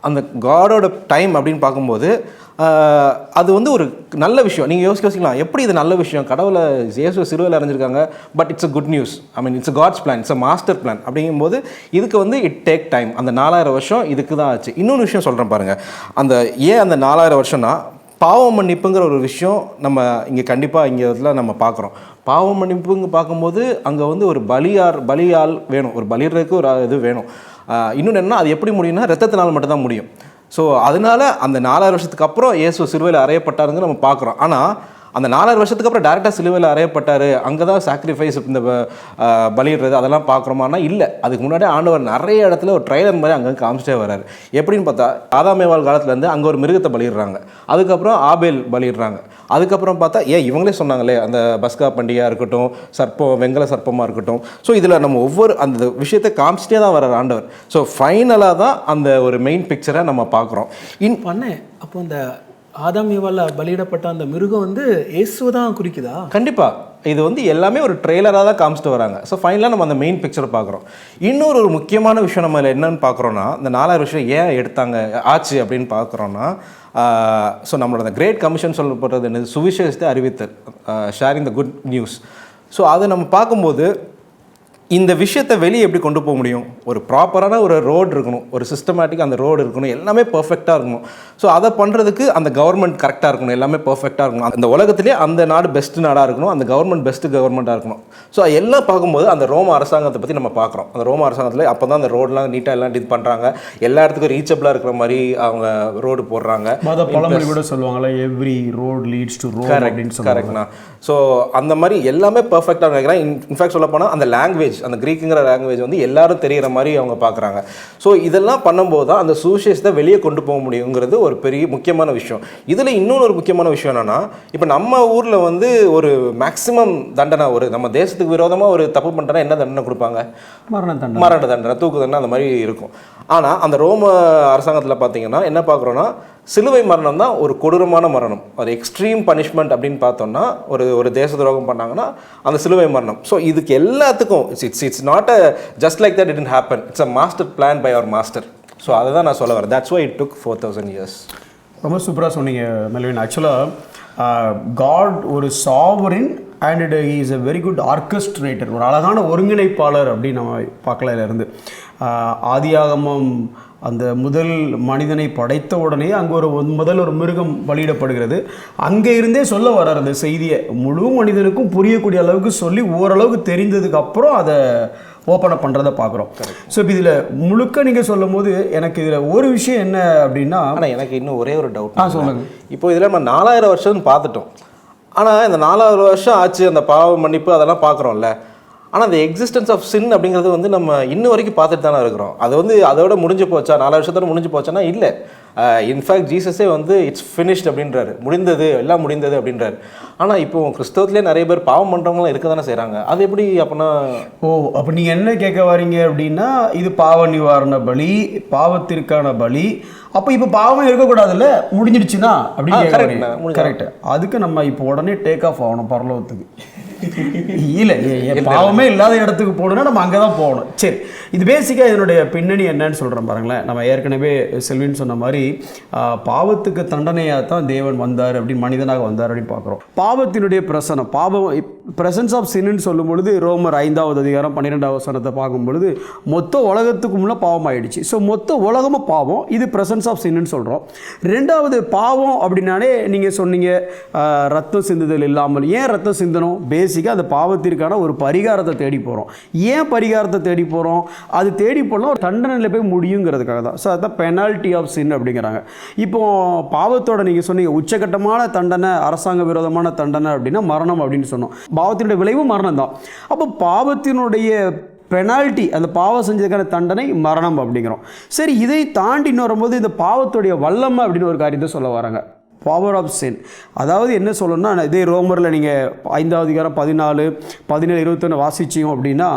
அந்த காடோட டைம் அப்படின்னு பார்க்கும்போது அது வந்து ஒரு நல்ல விஷயம். நீங்கள் யோசிக்கலாம், எப்படி இது நல்ல விஷயம், கடவுளை இயேசு சிலுவையில் அறைஞ்சிருக்காங்க, but it's a good news. I mean it's God's plan, it's a master plan. அப்படிங்கும்போது இதுக்கு வந்து இட் டேக் டைம். அந்த 4000 வருஷம் இதுக்கு தான் ஆச்சு. இன்னொன்று விஷயம் சொல்கிறேன் பாருங்கள், அந்த 4000 வருஷம்னா பாவ மன்னிப்புங்கிற ஒரு விஷயம் நம்ம இங்கே கண்டிப்பாக இங்கே இதில் நம்ம பார்க்குறோம். பாவ மன்னிப்புங்க பார்க்கும்போது அங்கே வந்து ஒரு பலியால் வேணும், ஒரு பலிடுறதுக்கு ஒரு இது வேணும். இன்னொன்று என்ன, அது எப்படி முடியும்னா ரத்தத்தினால் மட்டும்தான் முடியும். ஸோ அதனால அந்த 4000 வருஷத்துக்கு அப்புறம் இயேசு சிலுவையில் அறையப்பட்டாருன்னு நம்ம பார்க்குறோம். ஆனால் அந்த 4000 வருஷத்துக்கு அப்புறம் டேரெக்டாக சிலுவையில் அறையப்பட்டார், அங்கே தான் சாக்ரிஃபைஸ், இந்த பலியிடுறது அதெல்லாம் பார்க்குறோமானா இல்லை. அதுக்கு முன்னாடி ஆண்டவர் நிறைய இடத்துல ஒரு ட்ரைலர் மாதிரி அங்கே காமிச்சிட்டே வர்றாரு. எப்படின்னு பார்த்தா ஆதாமேவாள் காலத்துலேருந்து அங்கே ஒரு மிருகத்தை பலியிடுறாங்க, அதுக்கப்புறம் ஆபேல் பலியிடுறாங்க, அதுக்கப்புறம் பார்த்தா இவங்களே சொன்னாங்களே அந்த பஸ்கா பண்டிகையாக இருக்கட்டும், வெங்கல சர்ப்பமாக இருக்கட்டும். ஸோ இதில் நம்ம ஒவ்வொரு அந்த விஷயத்தை காமிச்சிட்டே தான் வர்றார் ஆண்டவர். ஸோ ஃபைனலாக தான் அந்த ஒரு மெயின் பிக்சரை நம்ம பார்க்குறோம். அப்போ அந்த ஆதாம் ஏவாள் பலியிடப்பட்ட அந்த மிருகம் வந்து இயேசுவை தான் குறிக்குதா? கண்டிப்பாக இது வந்து எல்லாமே ஒரு ட்ரெய்லராக தான் காமிச்சிட்டு வராங்க. ஸோ ஃபைனலாக நம்ம அந்த மெயின் பிக்சரை பார்க்குறோம். இன்னொரு முக்கியமான விஷயம் நம்ம என்னன்னு பார்க்குறோன்னா, இந்த 4000 விஷயம் ஏன் எடுத்தாங்க ஆச்சு அப்படின்னு பார்க்குறோன்னா, ஸோ நம்மளோட அந்த கிரேட் கமிஷன் சொல்லப்படுறது என்னது, சுவிசேஷத்தை அறிவித்தல், sharing the good news. So அதை நம்ம பார்க்கும்போது இந்த விஷயத்தை வெளியே எப்படி கொண்டு போக முடியும், ஒரு ப்ராப்பரான ஒரு ரோடு இருக்கணும், ஒரு சிஸ்டமேட்டிக் அந்த ரோடு இருக்கணும், எல்லாமே பர்ஃபெக்டாக இருக்கணும். ஸோ அதை பண்ணுறதுக்கு அந்த கவர்மெண்ட் கரெக்டாக இருக்கணும், எல்லாமே பர்ஃபெக்டாக இருக்கணும். அந்த உலகத்திலே அந்த நாடு பெஸ்ட்டு நாடாக இருக்கணும், அந்த கவர்மெண்ட் பெஸ்ட்டு கவர்மெண்ட்டாக இருக்கணும். ஸோ எல்லாம் பார்க்கும்போது அந்த ரோம அரசாங்கத்தை பற்றி நம்ம பார்க்குறோம். அந்த ரோம அரசாங்கத்தில் அப்போ தான் அந்த ரோடெலாம் நீட்டாக எல்லாம் இது பண்ணுறாங்க, எல்லா இடத்துக்கும் ரீச்சபிளாக இருக்கிற மாதிரி அவங்க ரோடு போடுறாங்க. பழமொழி கூட சொல்லுவாங்களே, every road leads to Rome அப்படின்னு சொல்லுவாங்க. கரெக்ட்ண்ணா. ஸோ அந்த மாதிரி எல்லாமே பர்ஃபெக்டாக நினைக்கிறேன். இன்ஃபேக்ட் சொல்ல போனால் அந்த லாங்குவேஜ், அந்த கிரீக்குங்கிற லாங்குவேஜ் வந்து எல்லாரும் தெரிகிற மாதிரி அவங்க பார்க்குறாங்க. ஸோ இதெல்லாம் பண்ணும்போது தான் அந்த சுவிசேஷத்தை வெளியே கொண்டு போக முடியுங்கிறது ஒரு பெரிய முக்கியமான விஷயம். இதில் இன்னொரு முக்கியமான விஷயம் என்னென்னா, இப்போ நம்ம ஊரில் வந்து ஒரு மேக்ஸிமம் தண்டனை, ஒரு நம்ம தேசத்துக்கு விரோதமாக ஒரு தப்பு பண்ணுறனா என்ன தண்டனை கொடுப்பாங்க? மரண தண்டனை, தூக்கு தண்டனை, அந்த மாதிரி இருக்கும். ஆனால் அந்த ரோம அரசாங்கத்தில் பார்த்தீங்கன்னா என்ன பார்க்குறோன்னா, சிலுவை மரணம் தான் ஒரு கொடூரமான மரணம், ஒரு எக்ஸ்ட்ரீம் பனிஷ்மெண்ட் அப்படின்னு பார்த்தோம்னா, ஒரு தேச துரோகம் பண்ணாங்கன்னா அந்த சிலுவை மரணம். ஸோ இதுக்கு எல்லாத்துக்கும் it's not a just like that, it did happen, it's a master plan by our master. So அதை தான் நான் சொல்ல வரேன். That's why it took 4000 years. ரொம்ப சூப்பராக சொன்னீங்க மெல்வின். ஆக்சுவலாக காட் ஒரு sovereign and is a very good orchestrator, ஒரு அழகான ஒருங்கிணைப்பாளர் அப்படின்னு நம்ம பார்க்கல. இருந்து ஆதியாகமம் அந்த முதல் மனிதனை படைத்த உடனே அங்கே ஒரு மிருகம் பலியிடப்படுகிறது. அங்கே இருந்தே சொல்ல வர்றார் அந்த செய்தியை, முழு மனிதனுக்கும் புரியக்கூடிய அளவுக்கு சொல்லி ஓரளவுக்கு தெரிந்ததுக்கு அப்புறம் அதை ஓப்பன் அப் பண்ணுறதை பார்க்குறோம். ஸோ இப்போ இதில் முழுக்க நீங்கள் சொல்லும் போது எனக்கு இதில் ஒரு விஷயம் என்ன அப்படின்னா, ஆனால் எனக்கு இன்னும் ஒரே ஒரு டவுட். சொல்லுங்கள். இப்போ இதில் நம்ம 4000 வருஷம்னு பார்த்துட்டோம். ஆனால் இந்த 4000 வருஷம் ஆச்சு, அந்த பாவ மன்னிப்பு அதெல்லாம் பார்க்குறோம்ல. ஆனால் அந்த எக்ஸிஸ்டன்ஸ் ஆஃப் சின் அப்படிங்கிறது வந்து நம்ம இன்னும் வரைக்கும் பார்த்துட்டு தானே இருக்கிறோம். அது வந்து அதோட முடிஞ்சு போச்சா, 4000 வருஷத்தோட முடிஞ்சு போச்சானா இல்லை. இன்ஃபேக்ட் ஜீசஸே வந்து இட்ஸ் ஃபினிஷ்ட் அப்படின்றாரு, முடிந்தது, எல்லாம் முடிந்தது அப்படின்றாரு. ஆனால் இப்போ கிறிஸ்தவத்திலே நிறைய பேர் பாவம் பண்ணுறவங்களாம் இருக்க தானே செய்கிறாங்க. அது எப்படி அப்படின்னா? அப்போ நீங்கள் என்ன கேட்க வரீங்க அப்படின்னா, இது பாவ நிவாரண பலி, பாவத்திற்கான பலி, அப்போ இப்போ பாவம் இருக்கக்கூடாதுல்ல, முடிஞ்சிடுச்சுன்னா அப்படின்னு. கரெக்ட். அதுக்கு நம்ம இப்போ உடனே டேக் ஆஃப் ஆகணும் பரலோகத்துக்கு. இல்லை, பாவமே இல்லாத இடத்துக்கு போகணுன்னா நம்ம அங்கே தான் போகணும். சரி, இது பேசிக்காக இதனுடைய பின்னணி என்னன்னு சொல்கிறேன் பாருங்களேன். நம்ம ஏற்கனவே செல்வின்னு சொன்ன மாதிரி பாவத்துக்கு தண்டனையாக தான் தேவன் வந்தார், அப்படின்னு மனிதனாக வந்தார் அப்படின்னு பார்க்குறோம். பாவத்தினுடைய பிரசன்ஸ் ஆஃப் சின்னு சொல்லும் பொழுது ரோமர் 5வது அதிகாரம் 12வது வசனத்தை பார்க்கும் பொழுது மொத்த உலகத்துக்கு முன்னே பாவம் ஆயிடுச்சு. ஸோ மொத்த உலகமும் பாவம், இது பிரசன்ஸ் ஆஃப் சின்னு சொல்கிறோம். ரெண்டாவது பாவம் அப்படின்னாலே நீங்கள் சொன்னீங்க ரத்தம் சிந்துதல் இல்லாமல். ஏன் ரத்தம் சிந்தணும்? பேசிக்காக அந்த பாவத்திற்கான ஒரு பரிகாரத்தை தேடி போகிறோம். ஏன் பரிகாரத்தை தேடி போகிறோம்? அது தேடி போனால் ஒரு தண்டனையில் போய் முடியுங்கிறதுக்காக தான். ஸோ அதுதான் பெனால்ட்டி ஆஃப் சின் அப்படிங்கிறாங்க. இப்போ பாவத்தோட நீங்கள் சொன்னீங்க உச்சகட்டமான தண்டனை, அரசாங்க விரோதமான தண்டனை அப்படின்னா மரணம் அப்படின்னு சொன்னோம். பாவத்தினுடைய விளைவு மரணம் தான். அப்போ பாவத்தினுடைய பெனால்ட்டி, அந்த பாவம் செஞ்சதுக்கான தண்டனை மரணம் அப்படிங்கிறோம். சரி, இதை தாண்டி வரும்போது இந்த பாவத்துடைய வல்லமை அப்படின்னு ஒரு காரியத்தை சொல்ல வராங்க. Power of sin. அதாவது என்ன சொல்லணும்னா, இதே ரோமரில் நீங்கள் 5வது அதிகாரம் 14, 17, 21 வாசிச்சிங்க அப்படின்னா,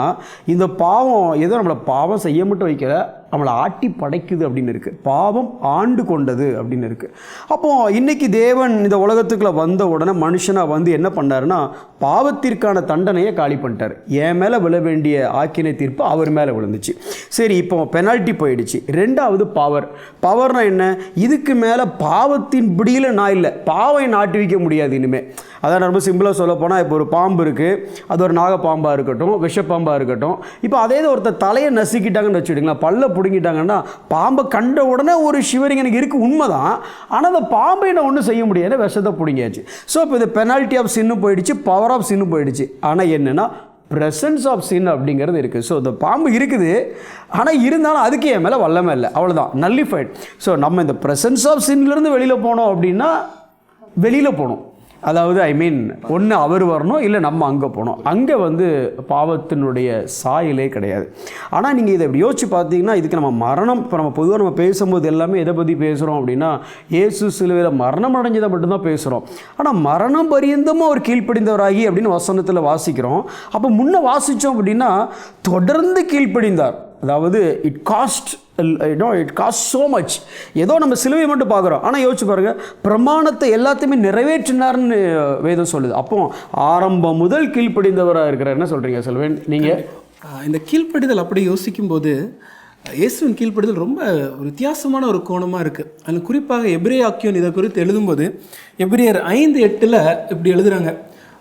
இந்த பாவம் ஏதோ நம்மளை பாவம் செய்ய மட்டும் வைக்கல, நம்மளை ஆட்டி படைக்குது அப்படின்னு இருக்குது. பாவம் ஆண்டு கொண்டது அப்படின்னு இருக்குது. அப்போது இன்றைக்கி தேவன் இந்த உலகத்துக்குள்ளே வந்த உடனே மனுஷனாக வந்து என்ன பண்ணாருன்னா, பாவத்திற்கான தண்டனையை காலி பண்ணிட்டார். என் மேலே விழ வேண்டிய ஆக்கினை தீர்ப்பு அவர் மேலே விழுந்துச்சு. சரி, இப்போ பெனால்ட்டி போயிடுச்சு. 2வது பவர்னால் என்ன? இதுக்கு மேலே பாவத்தின் பிடியில் நான் இல்லை, பாவம் நாட்டி வைக்க முடியாது இனிமேல். அதான் ரொம்ப சிம்பிளாக சொல்ல போனால், இப்போ ஒரு பாம்பு இருக்குது, அது ஒரு நாகப்பாம்பாக இருக்கட்டும், விஷப்பாம்பாக இருக்கட்டும். இப்போ அதே ஒருத்தர் தலையை நசுக்கிட்டாங்கன்னு வச்சுக்கிட்டிங்களா, பல்ல பிடுங்கிட்டாங்கன்னா, பாம்பை கண்ட உடனே ஒரு ஷிவரிங் எனக்கு இருக்குது, உண்மைதான். ஆனால் அந்த பாம்பை நான் ஒன்றும் செய்ய முடியாது, விஷத்தை பிடிங்கியாச்சு. ஸோ இப்போ இது பெனால்ட்டி ஆஃப் சின்னும் போயிடுச்சு, பவர் ஆஃப் சின்னும் போயிடுச்சு. ஆனால் என்னென்னா, ப்ரெசன்ஸ் ஆஃப் சின் அப்படிங்கிறது இருக்குது. ஸோ இந்த பாம்பு இருக்குது, ஆனால் இருந்தாலும் அதுக்கு என் மேலே வல்லமே இல்லை, அவ்வளோதான், நல்லிஃபைட். ஸோ நம்ம இந்த ப்ரெசன்ஸ் ஆஃப் சின்லேருந்து வெளியில் போனோம் அப்படின்னா, வெளியில் போகணும். அதாவது ஒன்று அவர் வரணும், இல்லை நம்ம அங்கே போகணும். அங்கே வந்து பாவத்தினுடைய சாயலே கிடையாது. ஆனால் நீங்கள் இதை யோசிச்சு பார்த்தீங்கன்னா, இதுக்கு நம்ம மரணம், இப்போ நம்ம பொதுவாக நம்ம பேசும்போது எல்லாமே எதை பற்றி பேசுகிறோம் அப்படின்னா, இயேசு சிலுவையில் மரணம் அடைஞ்சதை மட்டும்தான் பேசுகிறோம். ஆனால் மரணம் பரியந்தமும் அவர் கீழ்ப்படிந்தவராகி அப்படின்னு வசனத்தில் வாசிக்கிறோம். அப்போ முன்னே வாசித்தோம் அப்படின்னா, தொடர்ந்து கீழ்ப்படிந்தார். அதாவது இட் காஸ்ட் ஸோ மச். ஏதோ நம்ம சிலுவை மட்டும் பார்க்குறோம், ஆனால் யோசிச்சு பாருங்கள், பிரமாணத்தை எல்லாத்தையுமே நிறைவேற்றினார்னு வேதம் சொல்லுது. அப்போ ஆரம்பம் முதல் கீழ்ப்படிந்தவராக இருக்கிறார். என்ன சொல்கிறீங்க செல்வன் நீங்கள்? இந்த கீழ்ப்படிதல் அப்படி யோசிக்கும்போது, இயேசுவின் கீழ்ப்படிதல் ரொம்ப வித்தியாசமான ஒரு கோணமாக இருக்குது. அதில் குறிப்பாக எபிரேயாக்கியோன் இதை குறித்து எழுதும்போது, எபிரேயர் 5:8 இப்படி எழுதுகிறாங்க,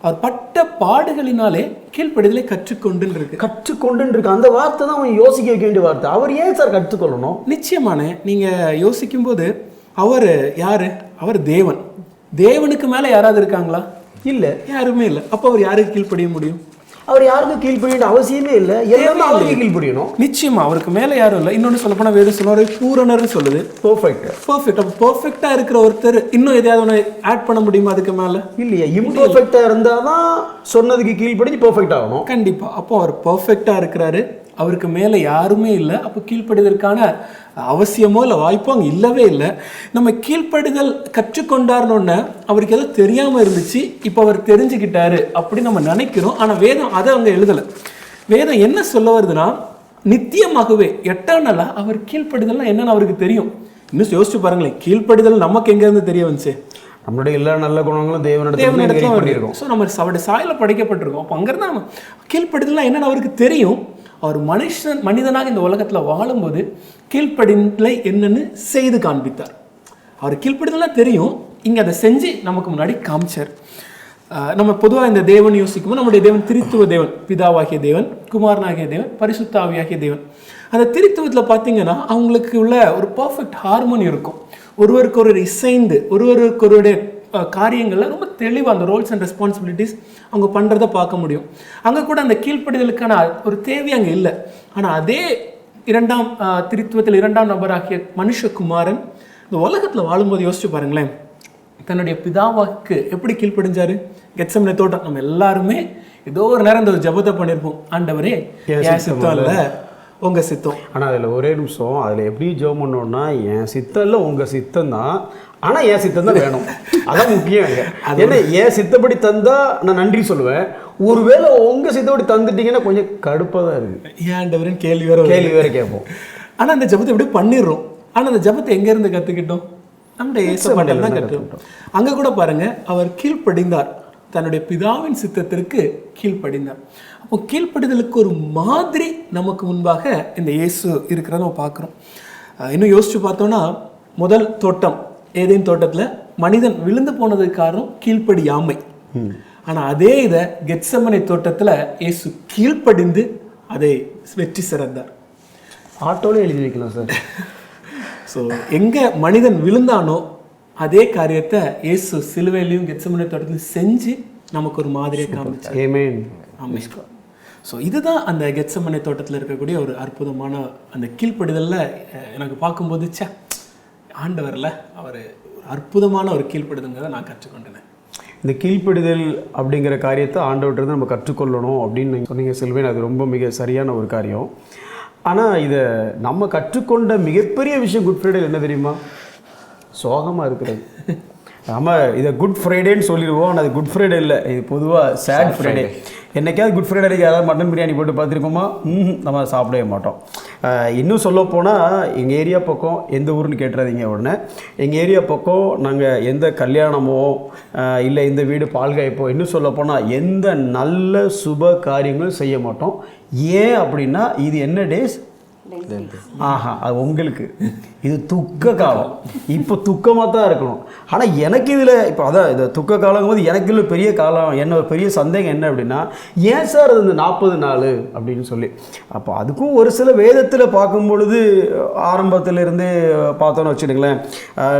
அவர் பட்ட பாடுகளினாலே கீழ்ப்படிதலை கற்றுக்கொண்டுன்னு இருக்கு. அந்த வார்த்தை தான் அவன் யோசிக்க வைக்க வேண்டிய வார்த்தை. அவர் ஏன் சார் கற்றுக்கொள்ளணும்? நிச்சயமான நீங்கள் யோசிக்கும்போது, அவர் யார்? அவர் தேவன். தேவனுக்கு மேலே யாராவது இருக்காங்களா? இல்லை, யாருமே இல்லை. அப்போ அவர் யாருக்கு கீழ்ப்படிய முடியும்? அவர் யாருக்கும் கீழ்ப்படிய அவசியமே இல்லை, எல்லாமே அவருக்கு கீழ்ப்படியணும். நிச்சயமா அவருக்கு மேலே யாரும் இல்லை. இன்னொன்று சொல்ல போனால் வேறு சொல்லுவார், பூரணர்னு சொல்லுது. பர்ஃபெக்ட். அப்போ பர்ஃபெக்டாக இருக்கிற ஒருத்தர் இன்னும் எதையாவது ஒன்று ஆட் பண்ண முடியுமா அதுக்கு மேலே? இல்லையா, இம்பர்ஃபெக்டாக இருந்தால் தான் சொன்னதுக்கு கீழ்ப்படி பர்ஃபெக்ட் ஆகணும். கண்டிப்பாக. அப்போ அவர் பர்ஃபெக்டாக இருக்கிறாரு, அவருக்கு மேலே யாருமே இல்லை. அப்போ கீழ்ப்படிதற்கான அவசியமோ இல்லை வாய்ப்போ அங்கே இல்லவே இல்லை. நம்ம கீழ்ப்படிதல் கற்றுக்கொண்டார்னு அவருக்கு எதோ தெரியாமல் இருந்துச்சு, இப்போ அவர் தெரிஞ்சுக்கிட்டாரு அப்படி நம்ம நினைக்கிறோம். ஆனால் வேதம் அதை அவங்க எழுதலை. வேதம் என்ன சொல்ல வருதுன்னா, நித்தியமாகவே எட்டர்னலாக அவர் கீழ்ப்படிதல்னா என்னன்னு அவருக்கு தெரியும். இன்னும் யோசிச்சு பாருங்களேன், கீழ்ப்படிதல் நமக்கு எங்கேருந்து தெரிய வந்துச்சு? நம்மளுடைய எல்லா நல்ல குணங்களும் தேவனிடத்துல பண்ணியிருக்கோம். ஸோ நம்ம அவருடைய சாயல படைக்கப்பட்டிருக்கோம். அப்போ அங்கேருந்து நம்ம கீழ்ப்படிதல்லாம் என்னென்னு அவருக்கு தெரியும். அவர் மனிதனாக இந்த உலகத்தில் வாழும்போது கீழ்ப்படிதலை என்னன்னு செய்து காண்பித்தார். அவர் கீழ்ப்படிதலாம் தெரியும், இங்கே அதை செஞ்சு நமக்கு முன்னாடி காமிச்சார். நம்ம பொதுவாக இந்த தேவன் யோசிக்கும்போது, நம்முடைய தேவன் திரித்துவ தேவன், பிதாவாகிய தேவன், குமாரனாகிய தேவன், பரிசுத்த ஆவியாகிய தேவன். அந்த திரித்துவத்தில் பார்த்தீங்கன்னா அவங்களுக்கு உள்ள ஒரு பர்ஃபெக்ட் ஹார்மோனி இருக்கும். ஒருவருக்கு ஒரு இசைந்து ஒருவருடைய காரியங்களில் ரொம்ப தெளிவாக அந்த ரோல்ஸ் அண்ட் ரெஸ்பான்சிபிலிட்டிஸ் அவங்க பண்ணுறதை பார்க்க முடியும். அங்கே கூட அந்த கீழ்ப்படிதலுக்கான ஒரு தேவை அங்கே இல்லை. ஆனால் அதே திரித்துவத்தில் 2ஆம் நபராகிய மனுஷகுமாரன் இந்த உலகத்தில் வாழும்போது யோசிச்சு பாருங்களேன், தன்னுடைய பிதாவாக்கு எப்படி கீழ்ப்படிஞ்சாரு? கெத்செமனே தோட்டம், நம்ம எல்லாருமே ஏதோ ஒரு நேரம் இந்த ஜெபத்தை பண்ணியிருப்போம், ஆண்டவரே என் சித்தம் இல்லை உங்கள் சித்தம். ஆனால் அதில் ஒரே நிமிஷம், அதில் எப்படி ஜெபம் பண்ணோன்னா, என் சித்தம் இல்லை உங்கள் சித்தம் தான், ஆனால் என் சித்தம் தான் வேணும். அதான் முக்கியம். ஏன்னா என் சித்தப்படி தந்தால் நான் நன்றி சொல்லுவேன், ஒருவேளை உங்கள் சித்தப்படி தந்துட்டீங்கன்னா கொஞ்சம் கடுப்பாக தான் இருக்குது. ஏன் ஆண்டவரின் கேள்வி வேற கேட்போம். ஆனால் அந்த ஜெபத்தை எப்படி பண்ணிடுறோம். ஆனால் அந்த ஜெபத்தை எங்கேருந்து கற்றுக்கிட்டோம்? நம்முடைய இயேசுவில் தான் கற்றுக்கிட்டோம். அங்கே கூட பாருங்க, அவர் கீழ்ப்படிந்தார், தன்னுடைய பிதாவின் சித்தத்திற்கு கீழ்ப்படிந்தார். அப்போ கீழ்ப்படிதலுக்கு ஒரு மாதிரி நமக்கு முன்பாக இந்த இயேசு இருக்கிறத நம்ம பார்க்குறோம். இன்னும் யோசிச்சு பார்த்தோன்னா, முதல் தோட்டம் ஏதேன் தோட்டத்தில் மனிதன் விழுந்து போனதுக்கு காரணம் கீழ்ப்படியாமை. ஆனால் அதே இதை கெத்செமனே தோட்டத்தில் இயேசு கீழ்ப்படிந்து அதை வெற்றி சிறந்தார். ஆட்டோலே எழுதி வைக்கலாம் சார். ஸோ எங்கே மனிதன் விழுந்தானோ அதே காரியத்தை இயேசு சிலுவையிலையும் கெத்செமனே தோட்டத்திலையும் செஞ்சு நமக்கு ஒரு மாதிரியை காமிச்சார். ஆமென். ஆமென். ஸோ இதுதான் அந்த கெத்செமனே தோட்டத்தில் இருக்கக்கூடிய ஒரு அற்புதமான அந்த கீழ்ப்படிதலில் எனக்கு பார்க்கும்போது ஆண்டவரில் அவர் அற்புதமான ஒரு கீழ்ப்படுதுங்கிறத நான் கற்றுக்கொண்டேன். இந்த கீழ்ப்படிதல் அப்படிங்கிற காரியத்தை ஆண்டவர்கிட்ட நம்ம கற்றுக்கொள்ளணும் அப்படின்னு நீங்கள் சொன்னீங்க செல்வேன், அது ரொம்ப மிக சரியான ஒரு காரியம். ஆனால் இதை நம்ம கற்றுக்கொண்ட மிகப்பெரிய விஷயம் குட் ஃப்ரைடே என்ன தெரியுமா? சோகமாக இருக்கிறது. ஆமாம், இதை குட் ஃப்ரைடேன்னு சொல்லிடுவோம். ஆனால் அது குட் ஃப்ரைடே இல்லை, இது பொதுவாக சேட் ஃப்ரைடே. என்னைக்காவது குட் ஃப்ரைடே யாராவது மட்டன் பிரியாணி போட்டு பார்த்துருக்கோமா? நம்ம சாப்பிடவே மாட்டோம். இன்னும் சொல்லப்போனால் எங்கள் ஏரியா பக்கம் எந்த ஊர்னு கேட்டுறாதீங்க உடனே. எங்கள் ஏரியா பக்கம் நாங்கள் எந்த கல்யாணமோ இல்லை இந்த வீடு பால்காய்ப்போ, இன்னும் சொல்லப்போனால் எந்த நல்ல சுப காரியங்களும் செய்ய மாட்டோம். ஏன் அப்படின்னா இது என்ன டேஸ்? ஆஹா, அது உங்களுக்கு இது துக்க காலம். இப்போ துக்கமாக தான் இருக்கணும். ஆனால் எனக்கு இதில் இப்போ அதான் இந்த துக்க காலம் போது எனக்கு இல்லை பெரிய காலம். என்ன பெரிய சந்தேகம் என்ன அப்படின்னா, ஏன் சார் அது இந்த 40 நாள் அப்படின்னு சொல்லி. அப்போ அதுக்கும் ஒரு சில வேதத்தில் பார்க்கும் பொழுது ஆரம்பத்திலிருந்தே பார்த்தோன்னு வச்சுடுங்களேன்.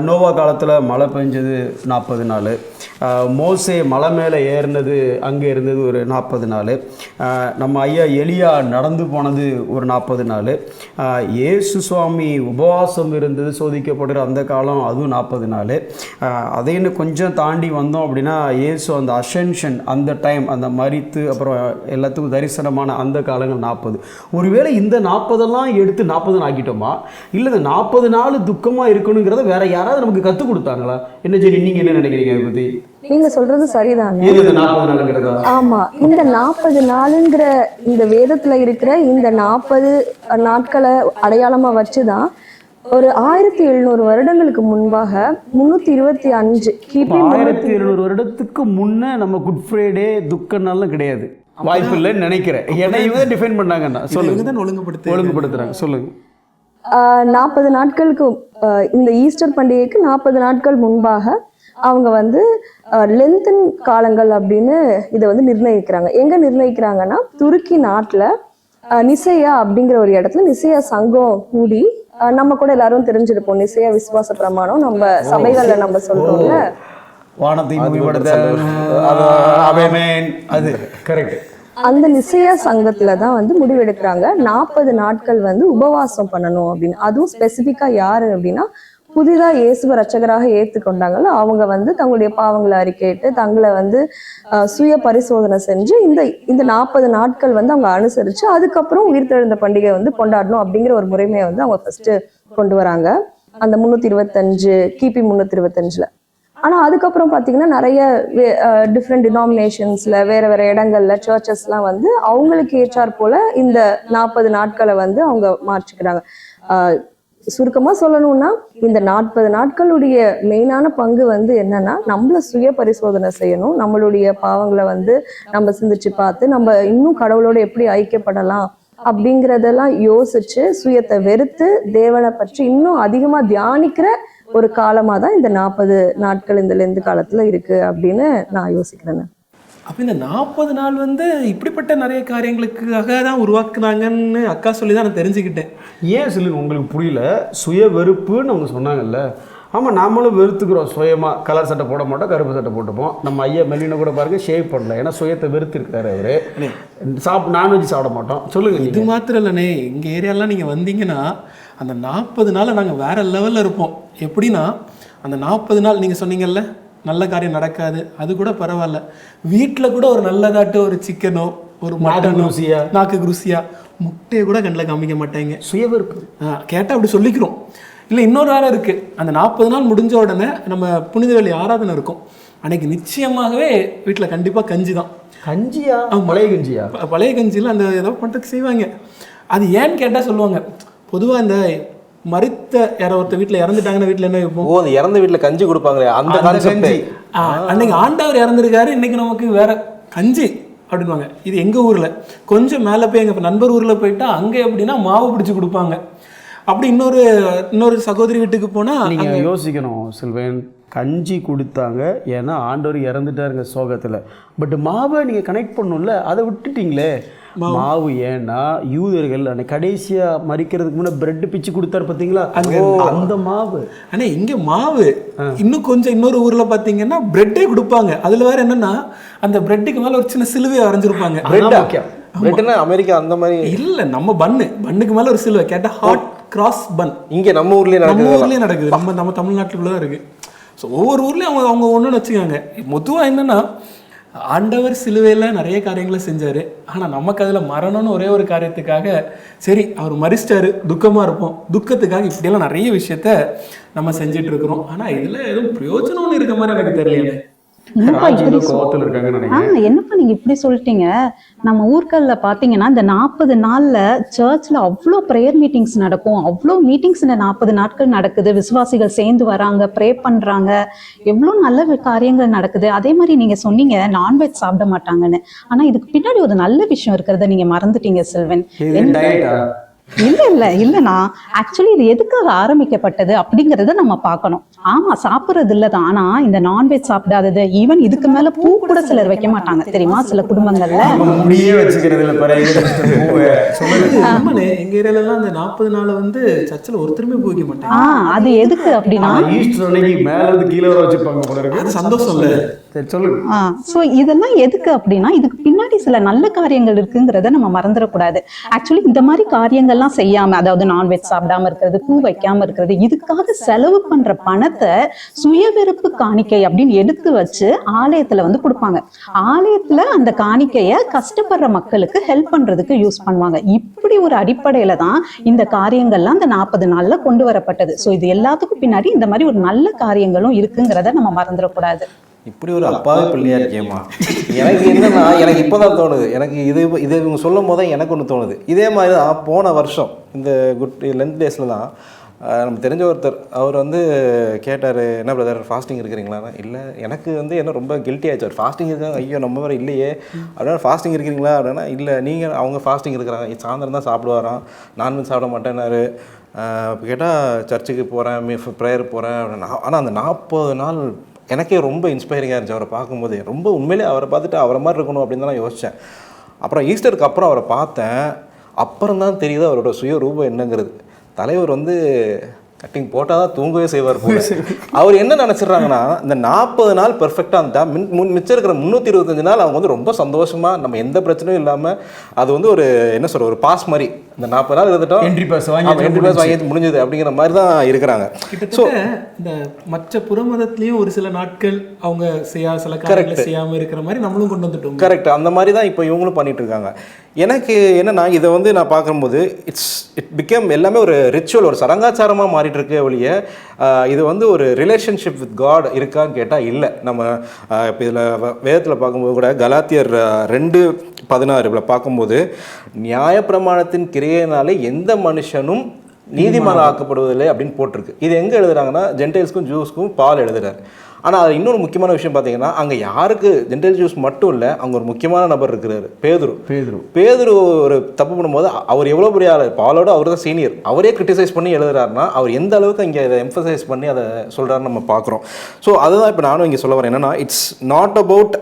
நோவா காலத்தில் மழை பெஞ்சது 40 நாள். மோசே மலை மேலே ஏறினது அங்கே இருந்தது ஒரு 40 நாள். நம்ம ஐயா எலியா நடந்து போனது ஒரு 40 நாள். இயேசு சுவாமி உபவாசம் இருந்தது சோதிக்கப்படுற அந்த காலம், அதுவும் 40 நாள். அதை இன்னும் கொஞ்சம் தாண்டி வந்தோம் அப்படின்னா இயேசு அந்த அசென்ஷன் அந்த டைம், அந்த மரித்து அப்புறம் எல்லாத்துக்கும் தரிசனமான அந்த காலங்கள் 40. ஒருவேளை இந்த 40 எடுத்து 40 ஆக்கிட்டோமா, இல்லை இந்த 40 நாள் துக்கமாக இருக்கணுங்கிறத வேற யாராவது நமக்கு கற்றுக் கொடுத்தாங்களா? என்ன சரி, நீங்கள் என்ன நினைக்கிறீங்க அதை பற்றி? நீங்க சொல்றது சரிதாங்க. ஆமா, இந்த 40 நாளுங்கிற இந்த வேதத்துல இருக்கிற இந்த 40 நாட்களை அடையாளமா வச்சுதான் ஒரு 1700 வருடங்களுக்கு முன்பாக 325 கிபி 1700 வருடத்துக்கு முன்னே நம்ம குட் ஃப்ரைடே துக்க நாள்லாம் கிடையாது, வாய்ப்பு இல்லைன்னு நினைக்கிறேன். ஏன்னா இவங்க டிஃபைன் பண்ணாங்கன்னா சொல்லுங்க, ஒழுங்குபடுத்துறாங்க. சொல்லுங்க. 40 நாட்களுக்கு இந்த ஈஸ்டர் பண்டிகைக்கு 40 நாட்கள் முன்பாக அவங்க வந்து லென்தன் காலங்கள் அப்படின்னு இதை வந்து நிர்ணயிக்கிறாங்க. எங்க நிர்ணயிக்கிறாங்கன்னா துருக்கி நாட்டுல நிசையா அப்படிங்கிற ஒரு இடத்துல நிசையா சங்கம் கூடி, நம்ம கூட எல்லாரும் தெரிஞ்சிருப்போம் நிசையா விசுவாச பிரமாணம் நம்ம சபைகள்ல நம்ம சொல்றோம்ல, வானத்தை அது கரெக்ட். அந்த நிசையா சங்கத்துல தான் வந்து முடிவெடுக்கிறாங்க 40 நாட்கள் வந்து உபவாசம் பண்ணணும் அப்படின்னு. அதுவும் ஸ்பெசிஃபிக்கா யாரு அப்படின்னா, புதிதா இயேசுவ ரட்சகராக ஏற்றுக்கொண்டாங்கல்ல அவங்க வந்து தங்களுடைய பாவங்களை அறிக்கையிட்டு தங்களை வந்து சுய பரிசோதனை செஞ்சு இந்த 40 நாட்கள் வந்து அவங்க அனுசரிச்சு அதுக்கப்புறம் உயிர்த்தெழுந்த பண்டிகை வந்து கொண்டாடணும் அப்படிங்கிற ஒரு முறைமையை வந்து அவங்க ஃபர்ஸ்ட் கொண்டு வராங்க அந்த 325 கிபி 325ல. ஆனா அதுக்கப்புறம் பாத்தீங்கன்னா நிறைய டிஃப்ரெண்ட் டினாமினேஷன்ஸ்ல வேற வேற இடங்கள்ல சர்ச்சஸ்லாம் வந்து அவங்களுக்கு ஏற்றாற் போல இந்த 40 நாட்களை வந்து அவங்க மாற்றிக்கிறாங்க. சுருக்கமா சொல்லணும்னா இந்த 40 நாட்களுடைய மெயினான பங்கு வந்து என்னன்னா, நம்மள சுய பரிசோதனை செய்யணும், நம்மளுடைய பாவங்களை வந்து நம்ம சிந்திச்சு பார்த்து நம்ம இன்னும் கடவுளோட எப்படி ஐக்கியப்படலாம் அப்படிங்கிறதெல்லாம் யோசிச்சு சுயத்தை வெறுத்து தேவனை பற்றி இன்னும் அதிகமா தியானிக்கிற ஒரு காலமா தான் இந்த 40 நாட்கள் இந்த லெந்து காலத்துல இருக்கு அப்படின்னு நான் யோசிக்கிறேன். அப்போ இந்த 40 நாள் வந்து இப்படிப்பட்ட நிறைய காரியங்களுக்காக தான் உருவாக்குனாங்கன்னு அக்கா சொல்லி தான் நான் தெரிஞ்சுக்கிட்டேன். ஏன் சொல்லுங்க, உங்களுக்கு புரியல? சுய வெறுப்புன்னு அவங்க சொன்னாங்கல்ல. ஆமாம், நாமளும் வெறுத்துக்கிறோம் சுயமாக. கலர் சட்டை போட மாட்டோம், கருப்பு சட்டை போட்டுப்போம். நம்ம ஐயா மெல்லின கூட பாருங்க ஷேவ் பண்ணல, ஏன்னா சுயத்தை வெறுத்து இருக்காரு அவரு. நான்வெஜ் சாப்பிட மாட்டோம். சொல்லுங்க. இது மாத்திரம் இல்லைண்ணே, எங்கள் ஏரியாலாம் நீங்கள் வந்தீங்கன்னா அந்த 40 நாள் நாங்கள் வேற லெவலில் இருப்போம். எப்படின்னா அந்த 40 நாள் நீங்கள் சொன்னீங்கல்ல நல்ல காரியம் நடக்காது, அது கூட பரவாயில்ல, வீட்டில் கூட ஒரு நல்லதாட்டு ஒரு சிக்கனோ ஒரு மட்டனோ நாக்கு ருசியா முட்டையை கூட கண்ணில் காமிக்க மாட்டாங்க. சுயவெறுப்பு கேட்டால் அப்படி சொல்லிக்கிறோம். இல்லை இன்னொரு வேலை இருக்குது, அந்த 40 நாள் முடிஞ்ச உடனே நம்ம புனித வெள்ளி ஆராதனை இருக்கும். அன்னைக்கு நிச்சயமாகவே வீட்டில் கண்டிப்பாக கஞ்சி தான். கஞ்சியா? பழைய கஞ்சியா? பழைய கஞ்சியில் அந்த ஏதோ பண்ணுறதுக்கு செய்வாங்க. அது ஏன்னு கேட்டால் சொல்லுவாங்க, பொதுவாக இந்த மரித்த யாரோ ஒருத்தர் வீட்டில் இறந்துட்டாங்கன்னா வீட்டில் என்ன வைப்போம்? அந்த இறந்த வீட்டில் கஞ்சி கொடுப்பாங்களே அந்த கஞ்சி. அன்னைக்கு ஆண்டவர் இறந்துருக்காரு, இன்னைக்கு நமக்கு வேற கஞ்சி அப்படின்வாங்க. இது எங்கள் ஊரில். கொஞ்சம் மேலே போய் எங்கள் நண்பர் ஊரில் போயிட்டா அங்கே எப்படின்னா மாவு பிடிச்சி கொடுப்பாங்க. அப்படி இன்னொரு சகோதரி வீட்டுக்கு போனால் நீங்கள் யோசிக்கணும் செல்வன், கஞ்சி கொடுத்தாங்க ஏன்னா ஆண்டவர் இறந்துட்டாருங்க சோகத்தில். பட் மாவை நீங்கள் கனெக்ட் பண்ணணும்ல, அதை விட்டுட்டீங்களே. மாவு ஏன்னா யூதர்கள் அன்னைக்கு கடைசியாக மறிக்கிறதுக்கு முன்னே பிரெட் பிச்சு கொடுத்தாரு பார்த்தீங்களா, அந்த மாவு. ஆனால் இங்கே மாவு இன்னும் கொஞ்சம் இன்னொரு ஊரில் பார்த்தீங்கன்னா பிரெட்டே கொடுப்பாங்க. அதில் வேற என்னன்னா அந்த பிரெட்டுக்கு மேலே ஒரு சின்ன சிலுவையை வரைஞ்சிருப்பாங்க. அமெரிக்கா அந்த மாதிரி இல்லை, நம்ம பண்ணுக்கு மேலே ஒரு சிலுவை கேட்டால் ஹாட் கிராஸ் பன். இங்கே நம்ம ஊர்லேயே நடக்குது. நம்ம தமிழ்நாட்டுக்குள்ளே தான் இருக்குது. ஸோ ஒவ்வொரு ஊர்லேயும் அவங்க ஒன்றுன்னு வச்சுக்காங்க. பொதுவாக என்னென்னா ஆண்டவர் சிலுவையில் நிறைய காரியங்களை செஞ்சார். ஆனால் நமக்கு அதில் மரணம்னு ஒரே ஒரு காரியத்துக்காக சரி அவர் மரிச்சிட்டாரு, துக்கமாக இருப்போம், துக்கத்துக்காக இப்படியெல்லாம் நிறைய விஷயத்த நம்ம செஞ்சுட்டு இருக்கிறோம். ஆனால் இதில் எதுவும் பிரயோஜனம்னு இருக்க மாதிரி எனக்கு தெரியல. என்னப்பா இப்படி கோவத்தில் இருக்காங்கன்னு நினைக்கிறேன். என்னப்பா நீங்க இப்படி சொல்லிட்டீங்க? நம்ம ஊர்கள்ல பாத்தீங்கன்னா இந்த 40 நாள்ல சர்ச்ல அவ்வளோ ப்ரேயர் மீட்டிங்ஸ் நடக்கும், அவ்வளோ மீட்டிங்ஸ் இந்த 40 நாட்கள் நடக்குது. விசுவாசிகள் சேர்ந்து வராங்க, ப்ரே பண்றாங்க, எவ்வளோ நல்ல காரியங்கள் நடக்குது. அதே மாதிரி நீங்க சொன்னீங்க நான்வெஜ் சாப்பிட மாட்டாங்கன்னு. ஆனா இதுக்கு பின்னாடி ஒரு நல்ல விஷயம் இருக்கிறத நீங்க மறந்துட்டீங்க செல்வன். இல்லைண்ணா, ஆக்சுவலி இது எதுக்காக ஆரம்பிக்கப்பட்டது அப்படிங்கறத நம்ம பார்க்கணும். ஆமா சாப்பிட்றது இல்லதான், ஆனா இந்த நான்வெஜ் சாப்பிடாதது, ஈவன் இதுக்கு மேல பூ கூட சிலர் வைக்க மாட்டாங்க தெரியுமா சில குடும்பங்கள்ல. எங்க ஏரியால எல்லாம் அந்த 40 நாள் வந்து சர்ச்சில் ஒருத்தருமே போய்க்க மாட்டாங்க. அது எதுக்கு அப்படின்னா சந்தோஷம் இல்ல. ஸோ இதெல்லாம் எதுக்கு அப்படின்னா இதுக்கு பின்னாடி சில நல்ல காரியங்கள் இருக்குங்கிறத நம்ம மறந்துடக்கூடாது. ஆக்சுவலி இந்த மாதிரி காரியங்கள்லாம் செய்யாம, அதாவது நான்வெஜ் சாப்பிடாம இருக்கிறது, பூ வைக்காம இருக்கிறது, இதுக்காக செலவு பண்ற பணத்தை சுயவெறுப்பு காணிக்கை அப்படின்னு எடுத்து வச்சு ஆலயத்துல வந்து கொடுப்பாங்க. ஆலயத்துல அந்த காணிக்கைய கஷ்டப்படுற மக்களுக்கு ஹெல்ப் பண்றதுக்கு யூஸ் பண்ணுவாங்க. இப்படி ஒரு அடிப்படையில தான் இந்த காரியங்கள்லாம் அந்த 40 நாள்ல கொண்டு வரப்பட்டது. ஸோ இது எல்லாத்துக்கும் பின்னாடி இந்த மாதிரி ஒரு நல்ல காரியங்களும் இருக்குங்கிறத நம்ம மறந்துடக்கூடாது. இப்படி ஒரு அப்பாவே பிள்ளையா இருக்கேம்மா. எனக்கு என்னன்னா, எனக்கு இப்போதான் தோணுது, எனக்கு இது இவங்க சொல்லும் போது தான் எனக்கு ஒன்று தோணுது. இதே மாதிரி தான் போன வருஷம் இந்த லென்த் டேஸில் தான் நம்ம தெரிஞ்ச ஒருத்தர் அவர் வந்து கேட்டார், என்ன பிரதர் ஃபாஸ்டிங் இருக்கிறீங்களா? இல்லை, எனக்கு வந்து என்ன ரொம்ப கில்ட்டி ஆச்சு. அவர் ஃபாஸ்டிங் இருக்காங்க, ஐயோ நம்ம வேறு இல்லையே அப்படின்னா, ஃபாஸ்டிங் இருக்கிறீங்களா அப்படின்னா, இல்லை நீங்கள் அவங்க ஃபாஸ்டிங் இருக்கிறாங்க, சாயந்தரம் தான் சாப்பிடுவாராம், நான்வெஜ் சாப்பிட மாட்டேன்னாரு. கேட்டால் சர்ச்சுக்கு போகிறேன், ப்ரேயர் போகிறேன் அப்படின்னா. ஆனால் அந்த 40 நாள் எனக்கே ரொம்ப இன்ஸ்பைரிங்காக இருந்துச்சு அவரை பார்க்கும்போது. ரொம்ப உண்மையிலே அவரை பார்த்துட்டு அவரை மாதிரி இருக்கணும் அப்படின்னு தான் நான் யோசித்தேன். அப்புறம் ஈஸ்டருக்கு அப்புறம் அவரை பார்த்தேன். அப்புறம் தான் தெரியுது அவரோட சுய ரூபம் என்னங்கிறது. தலைவர் வந்து கட்டிங் போட்டால் தான் தூங்கவே செய்வார் போல. அவர் என்ன நினச்சிட்றாங்கன்னா, இந்த 40 நாள் பெர்ஃபெக்டாக இருந்தால் மிச்சம் இருக்கிற 325 நாள் அவங்க வந்து ரொம்ப சந்தோஷமாக, நம்ம எந்த பிரச்சனையும் இல்லாமல், அது வந்து ஒரு என்ன சொல்கிற ஒரு பாஸ் மாதிரி, இந்த 40 நாள் இருந்துட்டோம், என்ட்ரி பாஸ் வாங்கி முடிஞ்சது அப்படிங்கிற மாதிரி தான் இருக்கிறாங்க. ஸோ இந்த மற்ற புறமதத்துலேயும் ஒரு சில நாட்கள் அவங்க சில காரியங்களை செய்யாமல் இருக்கிற மாதிரி நம்மளும் கொண்டு வந்துட்டோம். கரெக்ட், அந்த மாதிரி தான் இப்போ இவங்களும் பண்ணிட்டு இருக்காங்க. எனக்கு என்னன்னா, இதை வந்து நான் பார்க்கும்போது இட் பிகேம் எல்லாமே ஒரு ரிச்சுவல், ஒரு சடங்காச்சாரமாக மாறிட்டு இருக்கு ஒழிய இது வந்து ஒரு ரிலேஷன்ஷிப் வித் காட் இருக்கான்னு கேட்டால் இல்லை. நம்ம இப்போ இதில் வேதத்தில் பார்க்கும்போது கூட கலாத்தியர் 2:16 பார்க்கும்போது, நியாயப்பிரமாணத்தின் கிரியையினாலே எந்த மனுஷனும் நீதிமான் ஆக்கப்படுவதில்லை அப்படின்னு போட்டிருக்கு. இது எங்கே எழுதுறாங்கன்னா, ஜென்டைல்ஸ்க்கும் ஜூஸ்க்கும் பால் எழுதுறாரு. ஆனால் அது இன்னொரு முக்கியமான விஷயம் பார்த்தீங்கன்னா, அங்கே யாருக்கு ஜென்டைல் ஜூஸ் மட்டும் இல்லை, அங்கே ஒரு முக்கியமான நபர் இருக்கிறாரு, பேதுரு ஒரு தப்பு பண்ணும்போது அவர் எவ்வளோ பெரிய ஆள், பாலோட அவர் தான் சீனியர், அவரே கிரிட்டிசைஸ் பண்ணி எழுதுறாருன்னா அவர் எந்த அளவுக்கு இங்கே அதை எம்ஃபசைஸ் பண்ணி அதை சொல்கிறாருன்னு நம்ம பார்க்குறோம். ஸோ அதுதான் இப்போ நானும் இங்கே சொல்ல வரேன். என்னன்னா, இட்ஸ் நாட் அபவுட்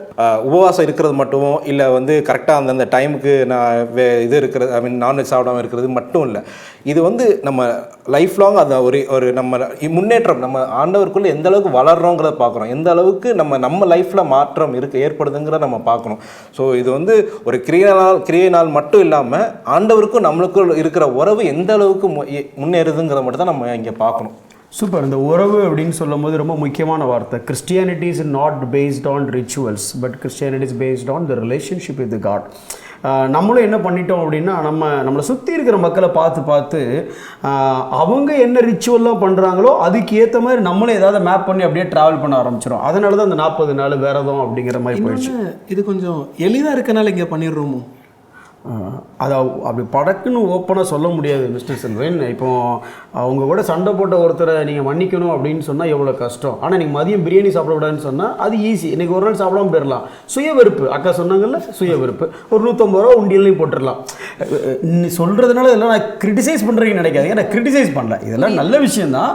உபவாசம் இருக்கிறது மட்டும், இல்லை வந்து கரெக்டாக அந்தந்த டைமுக்கு நான் இது இருக்கிறது, ஐ மீன் நான்வெஜ் சாப்பிடாமல் இருக்கிறது மட்டும் இல்லை. இது வந்து நம்ம லைஃப் லாங் அதை ஒரு நம்ம முன்னேற்றம், நம்ம ஆண்டவருக்குள்ளே எந்த அளவுக்கு வளர்றோங்கிறத பார்க்குறோம், எந்த அளவுக்கு நம்ம லைஃப்பில் மாற்றம் ஏற்படுதுங்கிறத நம்ம பார்க்கணும். ஸோ இது வந்து ஒரு கிரியையினால் மட்டும் இல்லாமல் ஆண்டவருக்கும் நம்மளுக்கும் இருக்கிற உறவு எந்த அளவுக்கு முன்னேறுதுங்கிறத மட்டும் தான் நம்ம இங்கே பார்க்கணும். சூப்பர். இந்த உறவு அப்படின்னு சொல்லும் போது ரொம்ப முக்கியமான வார்த்தை. Christianity is not based on rituals, but Christianity is based on the relationship with God. நம்மளும் என்ன பண்ணிட்டோம் அப்படின்னா, நம்மளை சுற்றி இருக்கிற மக்களை பார்த்து அவங்க என்ன ரிச்சுவல்லாம் பண்ணுறாங்களோ அதுக்கு ஏற்ற மாதிரி நம்மளும் ஏதாவது மேப் பண்ணி அப்படியே ட்ராவல் பண்ண ஆரம்பிச்சிடும். அதனால தான் அந்த 40 நாள் விரதம் அப்படிங்கிற மாதிரி போயிடுச்சு. இது கொஞ்சம் எளிதாக இருக்கனால இங்கே பண்ணிடுறோமோ, அதை அப்படி படக்குன்னு ஓப்பனாக சொல்ல முடியாது மிஸ்டர் செல்வன். இப்போ அவங்க கூட சண்டை போட்ட ஒருத்தரை நீங்கள் மன்னிக்கணும் அப்படின்னு சொன்னால் எவ்வளோ கஷ்டம். ஆனால் நீங்கள் மதியம் பிரியாணி சாப்பிடக்கூடாதுன்னு சொன்னால் அது ஈஸி, இன்றைக்கி ஒரு நாள் சாப்பிடாமல் போயிடலாம். சுய வெறுப்பு, அக்கா சொன்னாங்கல்ல, சுய வெறுப்பு, ஒரு 150 ரூபா உண்டியல்லையும் போட்டுடலாம். சொல்கிறதுனால இதெல்லாம் நான் கிரிட்டிசைஸ் பண்ணுறீங்கன்னு நினைக்காதீங்க, நான் கிரிட்டிசைஸ் பண்ணல, இதெல்லாம் நல்ல விஷயந்தான்,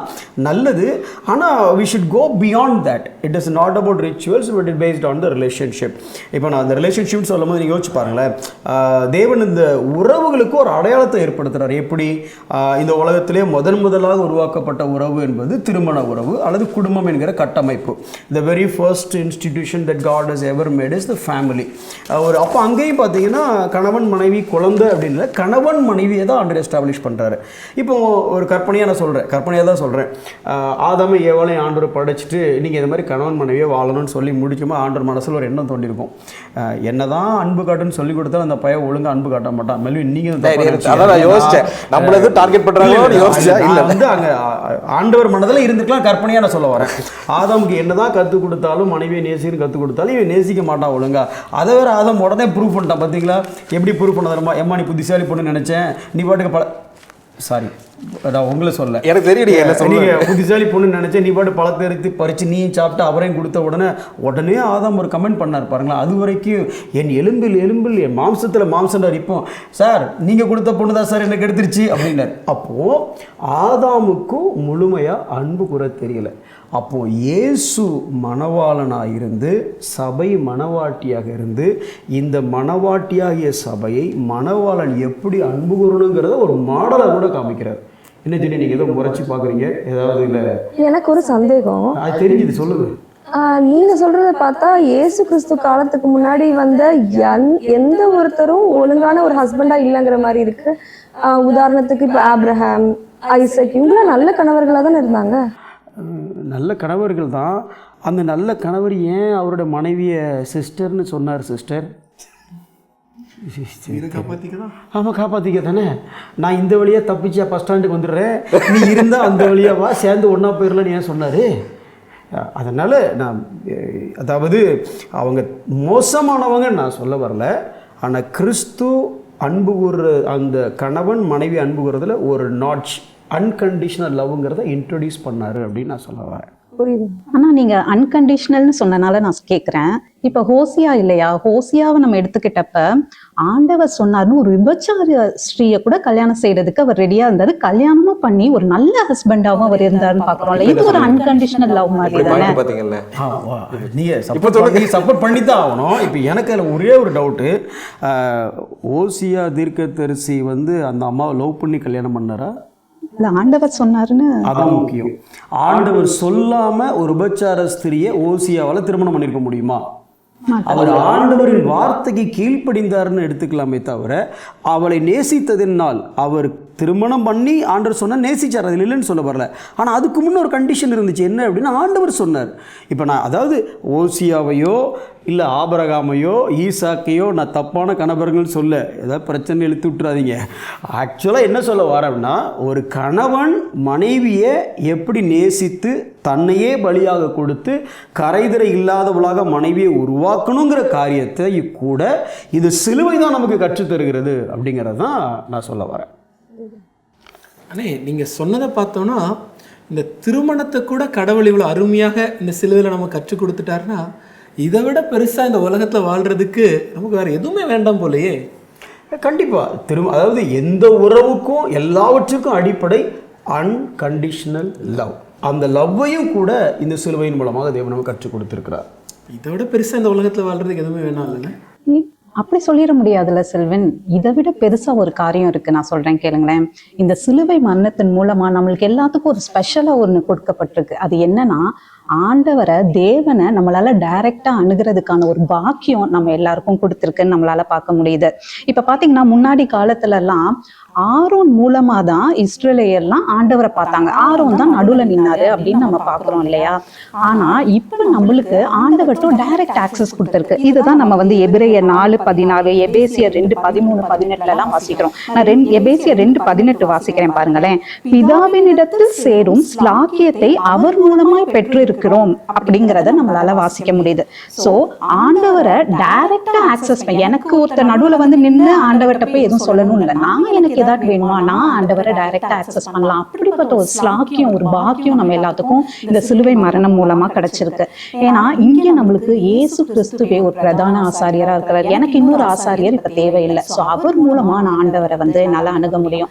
நல்லது. ஆனால் we should go beyond that. It is not about rituals, but it based on the relationship. இப்போ நான் அந்த ரிலேஷன்ஷிப்னு சொல்லும் போது நீங்கள் யோசிச்சு பாருங்களேன், தேவன் இந்த உறவுகளுக்கு ஒரு அடையாளத்தை ஏற்படுத்துகிறார். எப்படி இந்த உலகத்திலே முதலாக உருவாக்கப்பட்ட உறவு என்பது திருமண உறவு அல்லது குடும்பம் என்கிற கட்டமைப்பு. The very first institution that God has ever made is the family. அப்போ அங்கேயும் பார்த்தீங்கன்னா கணவன் மனைவி குழந்தை அப்படின்னு கணவன் மனைவியை தான் ஆண்டவர் எஸ்டாப்ளிஷ் பண்ணுறாரு. இப்போ ஒரு கற்பனையாக தான் சொல்கிறேன். ஆதாமை ஏவாளையும் ஆண்டவர் படைச்சிட்டு நீங்கள் இந்த மாதிரி கணவன் மனைவியை வாழணும்னு சொல்லி முடிக்குமா ஆண்டவர் மனசில் ஒரு எண்ணம் தோண்டிருக்கும். என்னதான் அன்பு காட்டுன்னு சொல்லி கொடுத்தாலும் அந்த பையன் ஒழுங்காக அன்பு காட்ட மாட்டான். மெல்வின் நீங்கள் யோசிச்சேன் நம்மளது டார்கெட் பண்ணுறாங்க அங்கே ஆண்டவர் மனதில் இருந்துக்கலாம். கற்பனையாக நான் சொல்ல வரேன். ஆதாமுக்கு என்னதான் கற்றுக் கொடுத்தாலும் மனைவியை நேசின்னு கற்றுக் கொடுத்தாலும் இவன் நேசிக்க மாட்டான் ஒழுங்கா. அதை வேற ஆதாம் உடனே ப்ரூவ் பண்ணிட்டான். பார்த்தீங்களா எப்படி ப்ரூவ் பண்ணதுமா? எம்மா நீ புத்திசாலி பொண்ணு நினச்சேன், நீ பாட்டுக்கு சாரி நான் உங்களை சொல்ல எனக்கு தெரியும். நீங்கள் புத்திசாலி பொண்ணு நினச்சேன், நீ பாட்டு பழத்தை எடுத்து பறித்து நீயும் சாப்பிட்டு அவரையும் கொடுத்த உடனே ஆதாம் ஒரு கமெண்ட் பண்ணார் பாருங்களா. அது வரைக்கும் என் எலும்பில் என் மாம்சத்தில் மாம்சம் இப்போ சார் நீங்கள் கொடுத்த பொண்ணு தான் சார் எனக்கு எடுத்துருச்சு அப்படின்னார். அப்போது ஆதாமுக்கும் முழுமையாக அன்பு கூற தெரியல. அப்போது இயேசு மணவாளனாக இருந்து சபை மணவாட்டியாக இருந்து இந்த மணவாட்டியாகிய சபையை மணவாளன் எப்படி அன்பு கூறணுங்கிறத ஒரு மாடலாக கூட காமிக்கிறார். என்ன சொல்லி நீங்கள் ஏதோ முறைச்சி பார்க்குறீங்க? ஏதாவது இல்லை? எனக்கு ஒரு சந்தேகம். அது தெரிஞ்சுது, சொல்லுங்க. நீங்க சொல்றத பார்த்தா இயேசு கிறிஸ்து காலத்துக்கு முன்னாடி வந்த எந்த ஒருத்தரும் ஒழுங்கான ஒரு ஹஸ்பண்டா இல்லைங்கிற மாதிரி இருக்கு. உதாரணத்துக்கு இப்போ ஆப்ரஹாம், ஐசக் இவங்களாம் நல்ல கணவர்களாக தானே இருந்தாங்க. நல்ல கணவர்கள் தான். அந்த நல்ல கணவர் ஏன் அவரோட மனைவியை சிஸ்டர்னு சொன்னார்? சிஸ்டர் ஆமாம் காப்பாற்றிக்க தானே. நான் இந்த வழியாக தப்பிச்சு பஸ் ஸ்டாண்டுக்கு வந்துடுறேன், நீ இருந்தால் அந்த வழியாக வா, சேர்ந்து ஒன்றா போயிடலான்னு ஏன் சொன்னார்? அதனால் நான் அதாவது அவங்க மோசமானவங்க நான் சொல்ல வரல. ஆனால் கிறிஸ்து அன்பு கூறுற அந்த கணவன் மனைவி அன்பு கூறுறதுல ஒரு நாட்ச் அன்கண்டிஷனல் லவ்ங்கிறத இன்ட்ரடியூஸ் பண்ணாரு அப்படின்னு நான் சொல்ல வரேன். ஆனா நீங்க அன்கண்டிஷனல்னு சொன்னனால நான் கேட்கிறேன். இப்ப ஹோசியா இல்லையா, ஹோசியாவை நம்ம எடுத்துக்கிட்டப்ப ஆண்டவர் சொன்னார்னு ஒரு விபச்சார ஸ்ரீயை கூட கல்யாணம் செய்யறதுக்கு அவர் ரெடியா இருந்தாரு. கல்யாணமும் பண்ணி ஒரு நல்ல ஹஸ்பண்டாவும் அவர் இருந்தாருன்னு பாக்குறோம்ல. இது ஒரு அன்கண்டிஷனல் லவ் மாதிரி தானே. நீங்க சப்போர்ட் பண்ணி தான் ஆகணும். இப்போ எனக்கு அதில் ஒரே ஒரு டவுட்டு, ஓசியா தீர்க்கதரிசி அந்த அம்மாவை லவ் பண்ணி கல்யாணம் பண்ணாரா? ஆண்டவர் சொன்னாருன்னு அதான் முக்கியம். ஆண்டவர் சொல்லாம ஒரு விபச்சார ஸ்திரியை ஓசியாவால திருமணம் பண்ணிருக்க முடியுமா? அவர் ஆண்டவரின் வார்த்தைக்கு கீழ்ப்படிந்தார்னு எடுத்துக்கலாமே தவிர அவளை நேசித்ததினால் அவர் திருமணம் பண்ணி ஆண்டவர் சொன்னால் நேசிச்சார், அதில் இல்லைன்னு சொல்ல வரல. ஆனால் அதுக்கு முன்னே ஒரு கண்டிஷன் இருந்துச்சு. என்ன அப்படின்னா ஆண்டவர் சொன்னார். இப்போ நான் அதாவது ஓசியாவையோ இல்லை ஆபரகாமையோ ஈசாக்கையோ நான் தப்பான கணவர்கள் சொல்ல ஏதாவது பிரச்சனை இழுத்து விட்டுறாதீங்க. ஆக்சுவலாக என்ன சொல்ல வரேன்னா ஒரு கணவன் மனைவியை எப்படி நேசித்து தன்னையே பலியாக கொடுத்து கரைதிரை இல்லாதவளாக மனைவியை உருவாக்கணுங்கிற காரியத்தை கூட இது சிலுவை தான் நமக்கு கற்றுத்தருகிறது அப்படிங்கிறது தான் நான் சொல்ல வரேன். அண்ணே நீங்கள் சொன்னதை பார்த்தோன்னா இந்த திருமணத்தை கூட கடவுள் இவ்வளோ அருமையாக இந்த சிலுவையில் நம்ம கற்றுக் கொடுத்துட்டாருன்னா இதை விட பெருசாக இந்த உலகத்தில் வாழ்கிறதுக்கு நமக்கு வேறு எதுவுமே வேண்டாம் போலையே. கண்டிப்பாக அதாவது எந்த உறவுக்கும் எல்லாவற்றுக்கும் அடிப்படை அன்கண்டிஷனல் லவ். அந்த லவ்வையும் கூட இந்த சிலுவையின் மூலமாக தேவன் நமக்கு கற்றுக் கொடுத்துருக்கிறார். இதை விட பெருசாக இந்த உலகத்தில் வாழ்கிறதுக்கு எதுவுமே வேணாம் இல்லைன்னா அப்படி சொல்லிட முடியாதுல்ல செல்வன். இதை விட பெருசா ஒரு காரியம் இருக்கு, நான் சொல்றேன் கேளுங்களேன். இந்த சிலுவை மரணத்தின் மூலமா நம்மளுக்கு எல்லாத்துக்கும் ஒரு ஸ்பெஷலா ஒன்று கொடுக்கப்பட்டிருக்கு. அது என்னன்னா ஆண்டவரை தேவனை நம்மளால டைரக்டா அணுகிறதுக்கான ஒரு பாக்கியம் நம்ம எல்லாருக்கும் கொடுத்துருக்குன்னு நம்மளால பார்க்க முடியுது. இப்ப பாத்தீங்கன்னா முன்னாடி காலத்துல எல்லாம் ஆரோன் மூலமா தான் இஸ்ரேலியர்லாம் ஆண்டவரை பார்த்தாங்க. ஆரோன் தான் நடுவுல நின்னாரு அப்படின்னு நம்ம பாக்குறோம் இல்லையா. ஆனா இப்ப நம்மளுக்கு ஆண்டவர்கிட்ட டைரக்ட் ஆக்சஸ் கொடுத்துருக்கு. இதுதான் நம்ம எபிரேயர் 4:14, எபேசியர் 2:13-18 எல்லாம் வாசிக்கிறோம். நான் எபேசியர் 2:18 வாசிக்கிறேன் பாருங்களேன். பிதாவினிடத்தில் சேரும் ஸ்லாக்கியத்தை அவர் மூலமாய் பெற்று இருக்கிறோம் அப்படிங்கிறத நம்மளால வாசிக்க முடியுது. சோ ஆண்டவரை டைரக்டா ஆக்சஸ் எனக்கு ஒருத்தர் நடுவுல நின்று ஆண்டவர்கிட்ட போய் எதுவும் சொல்லணும் இல்லை. நான் எனக்கு ஏதாவது வேணுமா நான் ஆண்டவரை டைரக்டா ஆக்சஸ் பண்ணலாம். அப்படிப்பட்ட ஒரு ஸ்லாக்கியம் ஒரு பாக்கியம் நம்ம எல்லாத்துக்கும் இந்த சிலுவை மரணம் மூலமா கிடைச்சிருக்கு. ஏன்னா இங்க நம்மளுக்கு இயேசு கிறிஸ்துவே ஒரு பிரதான ஆசாரியரா இருக்கிறார். எனக்கு இன்னொரு ஆசாரியர் இப்ப தேவையில்லை. சோ அவர் மூலமா நான் ஆண்டவரை நல்லா அணுக முடியும்.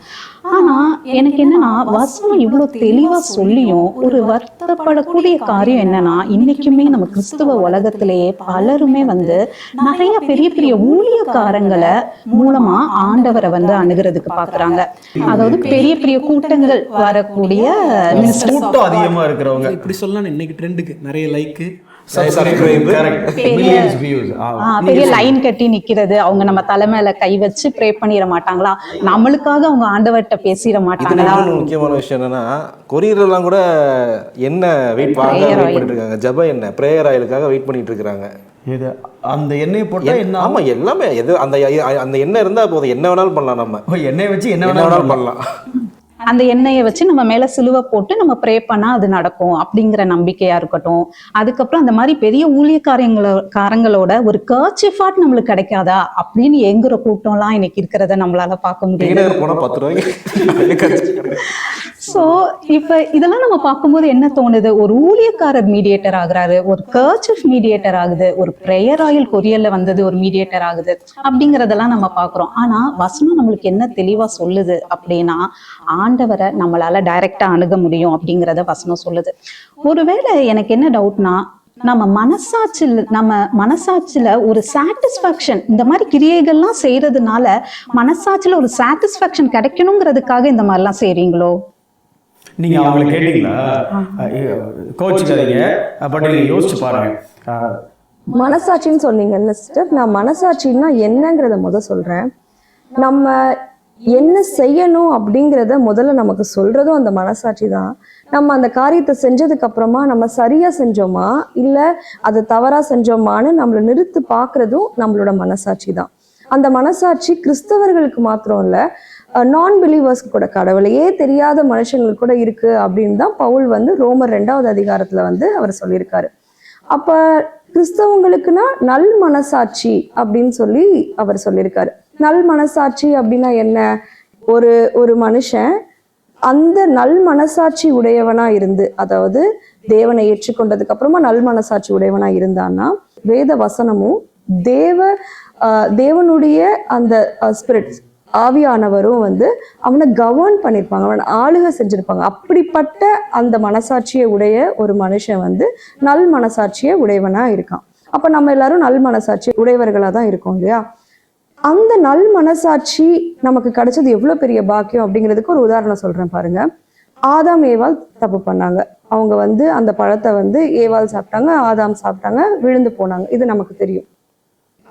ஆனா எனக்கு என்னன்னா வசனம் இவ்வளவு தெளிவா சொல்லியும் ஒரு வருத்தப்படக்கூடிய காரியம் என்னன்னா, இன்னைக்குமே நம்ம கிறிஸ்துவ உலகத்திலேயே பலருமே வந்து நிறைய பெரிய பெரிய ஊழியக்காரங்களை மூலமா ஆண்டவரை வந்து அணுகிறதுக்கு பாக்குறாங்க. அதாவது பெரிய பெரிய கூட்டங்கள் வரக்கூடிய மினிஸ்டர், கூட்டம் அதிகமா இருக்கிறவங்க, இப்படி சொல்லலாம், இன்னைக்கு ட்ரெண்டுக்கு நிறைய லைக்கு, பெரிய லைன் கட்டி நிக்கிறது, அவங்க நம்ம தலைமையில கை வச்சு ப்ரே பண்ணிட மாட்டாங்களா, நம்மளுக்காக அவங்க ஆண்டவர்கிட்ட பேசிட மாட்டாங்களா. முக்கியமான விஷயம் என்னன்னா, கொரியர் எல்லாம் கூட என்ன வெயிட் பண்ணிட்டு இருக்காங்க, ஜப என்ன பிரேயர் ஆயிலுக்காக வெயிட் பண்ணிட்டு இருக்காங்க. இது அந்த எண்ணெய் போட்டா என்ன? ஆமா, எல்லாமே எது அந்த எண்ணெய் இருந்தா போதும், என்ன வேணாலும் பண்ணலாம். நம்ம எண்ணெய் வச்சு என்ன வேணாலும் பண்ணலாம். அந்த எண்ணெயை வச்சு நம்ம மேல சிலுவை போட்டு நம்ம ப்ரே பண்ணா அது நடக்கும் அப்படிங்கிற நம்பிக்கையா இருக்கட்டும். அதுக்கப்புறம் அந்த மாதிரி பெரிய ஊழியக்காரங்களோட ஒரு கர்ச்சிஃபாட் நம்மளுக்கு கிடைக்காதா அப்படின்னு எங்குற கூட்டம்லாம் இன்னைக்கு இருக்கிறத நம்மளால பார்க்க முடியுது. ஸோ இப்போ இதெல்லாம் நம்ம பார்க்கும்போது என்ன தோணுது, ஒரு ஊழியக்காரர் மீடியேட்டர் ஆகுறாரு, ஒரு கர்ச்சிஃப் மீடியேட்டர் ஆகுது, ஒரு ப்ரேயர் ஆயில் கொரியர்ல வந்தது ஒரு மீடியேட்டர் ஆகுது அப்படிங்கிறதெல்லாம் நம்ம பார்க்குறோம். ஆனா வசனம் நம்மளுக்கு என்ன தெளிவா சொல்லுது அப்படின்னா, ஆண்டவரை நம்மளால டைரக்டா அணுக முடியும் அப்படிங்கிறத வசனம் சொல்லுது. ஒருவேளை எனக்கு என்ன டவுட்னா, நம்ம மனசாட்சியில ஒரு சாட்டிஸ்ஃபேக்ஷன், இந்த மாதிரி கிரியைகள்லாம் செய்யறதுனால மனசாட்சியில ஒரு சாட்டிஸ்ஃபேக்ஷன் கிடைக்கணுங்கிறதுக்காக இந்த மாதிரிலாம் செய்றீங்களோ? நீங்க அவங்களை கேட்டீங்களா? கோச்சுக்காதீங்க, பட் நீங்க யோசிச்சு பாருங்க. மனசாட்சின்னு சொன்னீங்கல்ல சிஸ்டர், நான் மனசாட்சின்னா என்னங்கிறத சொல்றேன். நம்ம என்ன செய்யணும் அப்படிங்கிறத முதல்ல நமக்கு சொல்றதும் அந்த மனசாட்சி தான். நம்ம அந்த காரியத்தை செஞ்சதுக்கு அப்புறமா நம்ம சரியா செஞ்சோமா இல்ல அதை தவறா செஞ்சோமான்னு நம்மளை நிறுத்து பார்க்கறதும் நம்மளோட மனசாட்சி தான். அந்த மனசாட்சி கிறிஸ்தவர்களுக்கு மாத்திரம் இல்ல, நான் பிலீவர்ஸ்க்கு கூட, கடவுளையே தெரியாத மனுஷங்களுக்கு கூட இருக்கு அப்படின்னு தான் பவுல் வந்து ரோமர் 2வது அதிகாரத்துல வந்து அவர் சொல்லியிருக்காரு. அப்ப கிறிஸ்தவங்களுக்குன்னா நல் மனசாட்சி அப்படின்னு சொல்லி அவர் சொல்லியிருக்காரு. நல் மனசாட்சி அப்படின்னா என்ன? ஒரு மனுஷன் அந்த நல் மனசாட்சி உடையவனா இருந்து, அதாவது தேவனை ஏற்றுக்கொண்டதுக்கு அப்புறமா நல் மனசாட்சி உடையவனா இருந்தான்னா, வேத வசனமும் தேவனுடைய அந்த ஸ்பிரிட் ஆவியானவரும் வந்து அவனை கவர்ன் பண்ணியிருப்பாங்க, அவனை ஆளுகை செஞ்சிருப்பாங்க. அப்படிப்பட்ட அந்த மனசாட்சியை உடைய ஒரு மனுஷன் வந்து நல் மனசாட்சியை உடையவனா இருக்கான். அப்ப நம்ம எல்லாரும் நல் மனசாட்சி உடையவர்களா தான் இருக்கோம் இல்லையா? அந்த நல் மனசாட்சி நமக்கு கிடைச்சது எவ்வளவு பெரிய பாக்கியம் அப்படிங்கிறதுக்கு ஒரு உதாரணம் சொல்றேன் பாருங்க. ஆதாம் ஏவாள் தப்பு பண்ணாங்க. அவங்க வந்து அந்த பழத்தை வந்து ஏவாள் சாப்பிட்டாங்க, ஆதாம் சாப்பிட்டாங்க, விழுந்து போனாங்க. இது நமக்கு தெரியும்.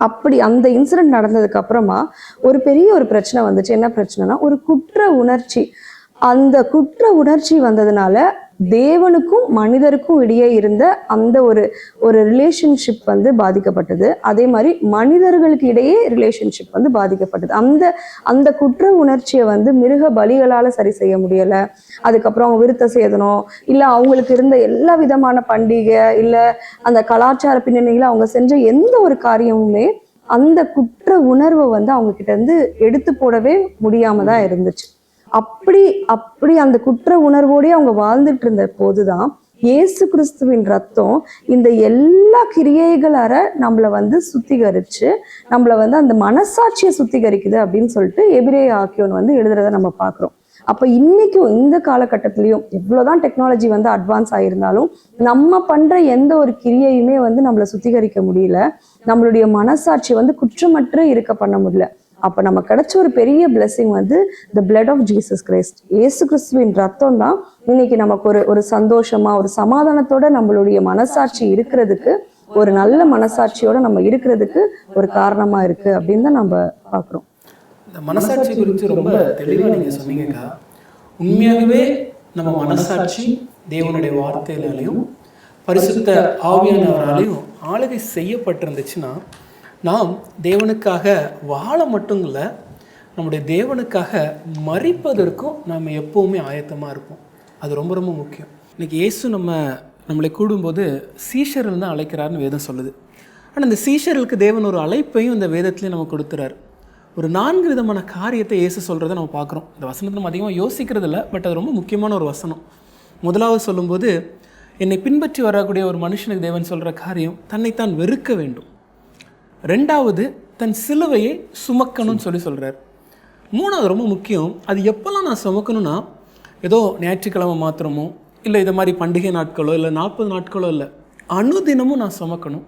அப்படி அந்த இன்சிடென்ட் நடந்ததுக்கு அப்புறமா ஒரு பெரிய பிரச்சனை வந்துச்சு. என்ன பிரச்சனைனா, ஒரு குற்ற உணர்ச்சி. அந்த குற்ற உணர்ச்சி வந்ததுனால தேவனுக்கும் மனிதருக்கும் இடையே இருந்த அந்த ஒரு ரிலேஷன்ஷிப் வந்து பாதிக்கப்பட்டது. அதே மாதிரி மனிதர்களுக்கு இடையே ரிலேஷன்ஷிப் வந்து பாதிக்கப்பட்டது. அந்த குற்ற உணர்ச்சியை வந்து மிருக பலிகளால சரி செய்ய முடியல. அதுக்கப்புறம் அவங்க விருத்த சேதனம் இல்ல அவங்களுக்கு இருந்த எல்லா விதமான பண்டிகை இல்ல அந்த கலாச்சார பின்னணியில அவங்க செஞ்ச எந்த ஒரு காரியமுமே அந்த குற்ற உணர்வை வந்து அவங்க கிட்ட இருந்து எடுத்து போடவே முடியாம தான் இருந்துச்சு. அப்படி அந்த குற்ற உணர்வோடய அவங்க வாழ்ந்துட்டு இருந்த போதுதான் இயேசு கிறிஸ்துவின் ரத்தம் இந்த எல்லா கிரியைகளார நம்மளை வந்து சுத்திகரிச்சு நம்மளை வந்து அந்த மனசாட்சியை சுத்திகரிக்குது அப்படின்னு சொல்லிட்டு எபிரேய ஆக்கியோன் வந்து எழுதுறத நம்ம பார்க்குறோம். அப்ப இன்னைக்கும் இந்த காலகட்டத்திலையும் எவ்வளவுதான் டெக்னாலஜி வந்து அட்வான்ஸ் ஆயிருந்தாலும் நம்ம பண்ற எந்த ஒரு கிரியையுமே வந்து நம்மளை சுத்திகரிக்க முடியல, நம்மளுடைய மனசாட்சி வந்து குற்றமற்ற இருக்க பண்ண முடியல. அப்ப நம்ம கிடைச்ச ஒரு பெரிய பிளெஸிங் வந்து the blood of Jesus Christ. இயேசு கிறிஸ்துவின் ரத்தம் தான் இன்னைக்கு நமக்கு ஒரு சந்தோஷமா ஒரு சமாதானத்தோட நம்மளுடைய மனசாட்சி இருக்கிறதுக்கு, ஒரு நல்ல மனசாட்சியோட நம்ம இருக்கிறதுக்கு ஒரு காரணமா இருக்கு அப்படின்னு தான் நம்ம பார்க்குறோம். இந்த மனசாட்சி குறித்து ரொம்ப தெளிவாக நீங்கள் சொன்னீங்கக்கா. உண்மையாகவே நம்ம மனசாட்சி தேவனுடைய வார்த்தையினாலையும் பரிசுத்த ஆவியானவராலையும் ஆளுகை செய்யப்பட்டிருந்துச்சுன்னா நாம் தேவனுக்காக வாழ மட்டும் இல்லை, நம்முடைய தேவனுக்காக மரிப்பதற்கும் நாம் எப்போவுமே ஆயத்தமாக இருப்போம். அது ரொம்ப ரொம்ப முக்கியம். இன்றைக்கி இயேசு நம்மளை கூடும்போது சீஷர்கள் தான் அழைக்கிறாருன்னு வேதம் சொல்லுது. ஆனால் இந்த சீஷர்களுக்கு தேவன் ஒரு அழைப்பையும் இந்த வேதத்துலேயும் நம்ம கொடுத்துறாரு. ஒரு 4 விதமான காரியத்தை இயேசு சொல்கிறத நம்ம பார்க்குறோம். இந்த வசனத்தை நம்ம அதிகமாக யோசிக்கிறது இல்லை, பட் அது ரொம்ப முக்கியமான ஒரு வசனம். முதலாவது சொல்லும்போது, என்னை பின்பற்றி வரக்கூடிய ஒரு மனுஷனுக்கு தேவன் சொல்கிற காரியம் தன்னைத்தான் வெறுக்க வேண்டும். 2வது தன் சிலுவையை சுமக்கணும்னு சொல்கிறார். 3வது ரொம்ப முக்கியம், அது எப்போல்லாம் நான் சுமக்கணும்னா ஏதோ ஞாயிற்றுக்கிழமை மாத்திரமோ இல்லை இது மாதிரி பண்டிகை நாட்களோ இல்லை 40 நாட்களோ இல்லை, அனுதினமும் நான் சுமக்கணும்.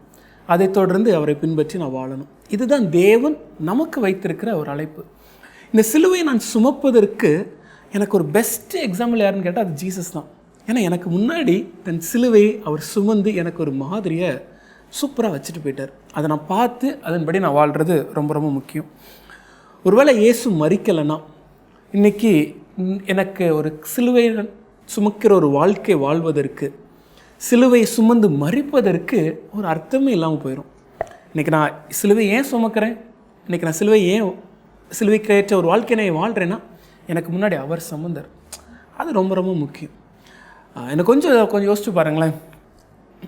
அதை தொடர்ந்து அவரை பின்பற்றி நான் வாழணும். இதுதான் தேவன் நமக்கு வைத்திருக்கிற ஒரு அழைப்பு. இந்த சிலுவையை நான் சுமப்பதற்கு எனக்கு ஒரு பெஸ்ட் எக்ஸாம்பிள் யாருன்னு கேட்டால் அது ஜீசஸ் தான். ஏன்னா எனக்கு முன்னாடி தன் சிலுவையை அவர் சுமந்து எனக்கு ஒரு மாதிரியை சூப்பராக வச்சுட்டு போயிட்டார். அதை நான் பார்த்து அதன்படி நான் வாழ்கிறது ரொம்ப ரொம்ப முக்கியம். ஒருவேளை இயேசு மரிக்கலைன்னா இன்றைக்கி எனக்கு ஒரு சிலுவை சுமக்கிற ஒரு வாழ்க்கை வாழ்வதற்கு, சிலுவை சுமந்து மரிப்பதற்கு ஒரு அர்த்தமே இல்லாமல் போயிடும். இன்றைக்கி நான் சிலுவை ஏன் சுமக்கிறேன், இன்றைக்கி நான் சிலுவைக்கு ஏற்ற ஒரு வாழ்க்கையை நான் வாழ்கிறேன்னா எனக்கு முன்னாடி அவர் சுமந்தார். அது ரொம்ப ரொம்ப முக்கியம். எனக்கு கொஞ்சம் யோசிச்சு பாருங்களேன்.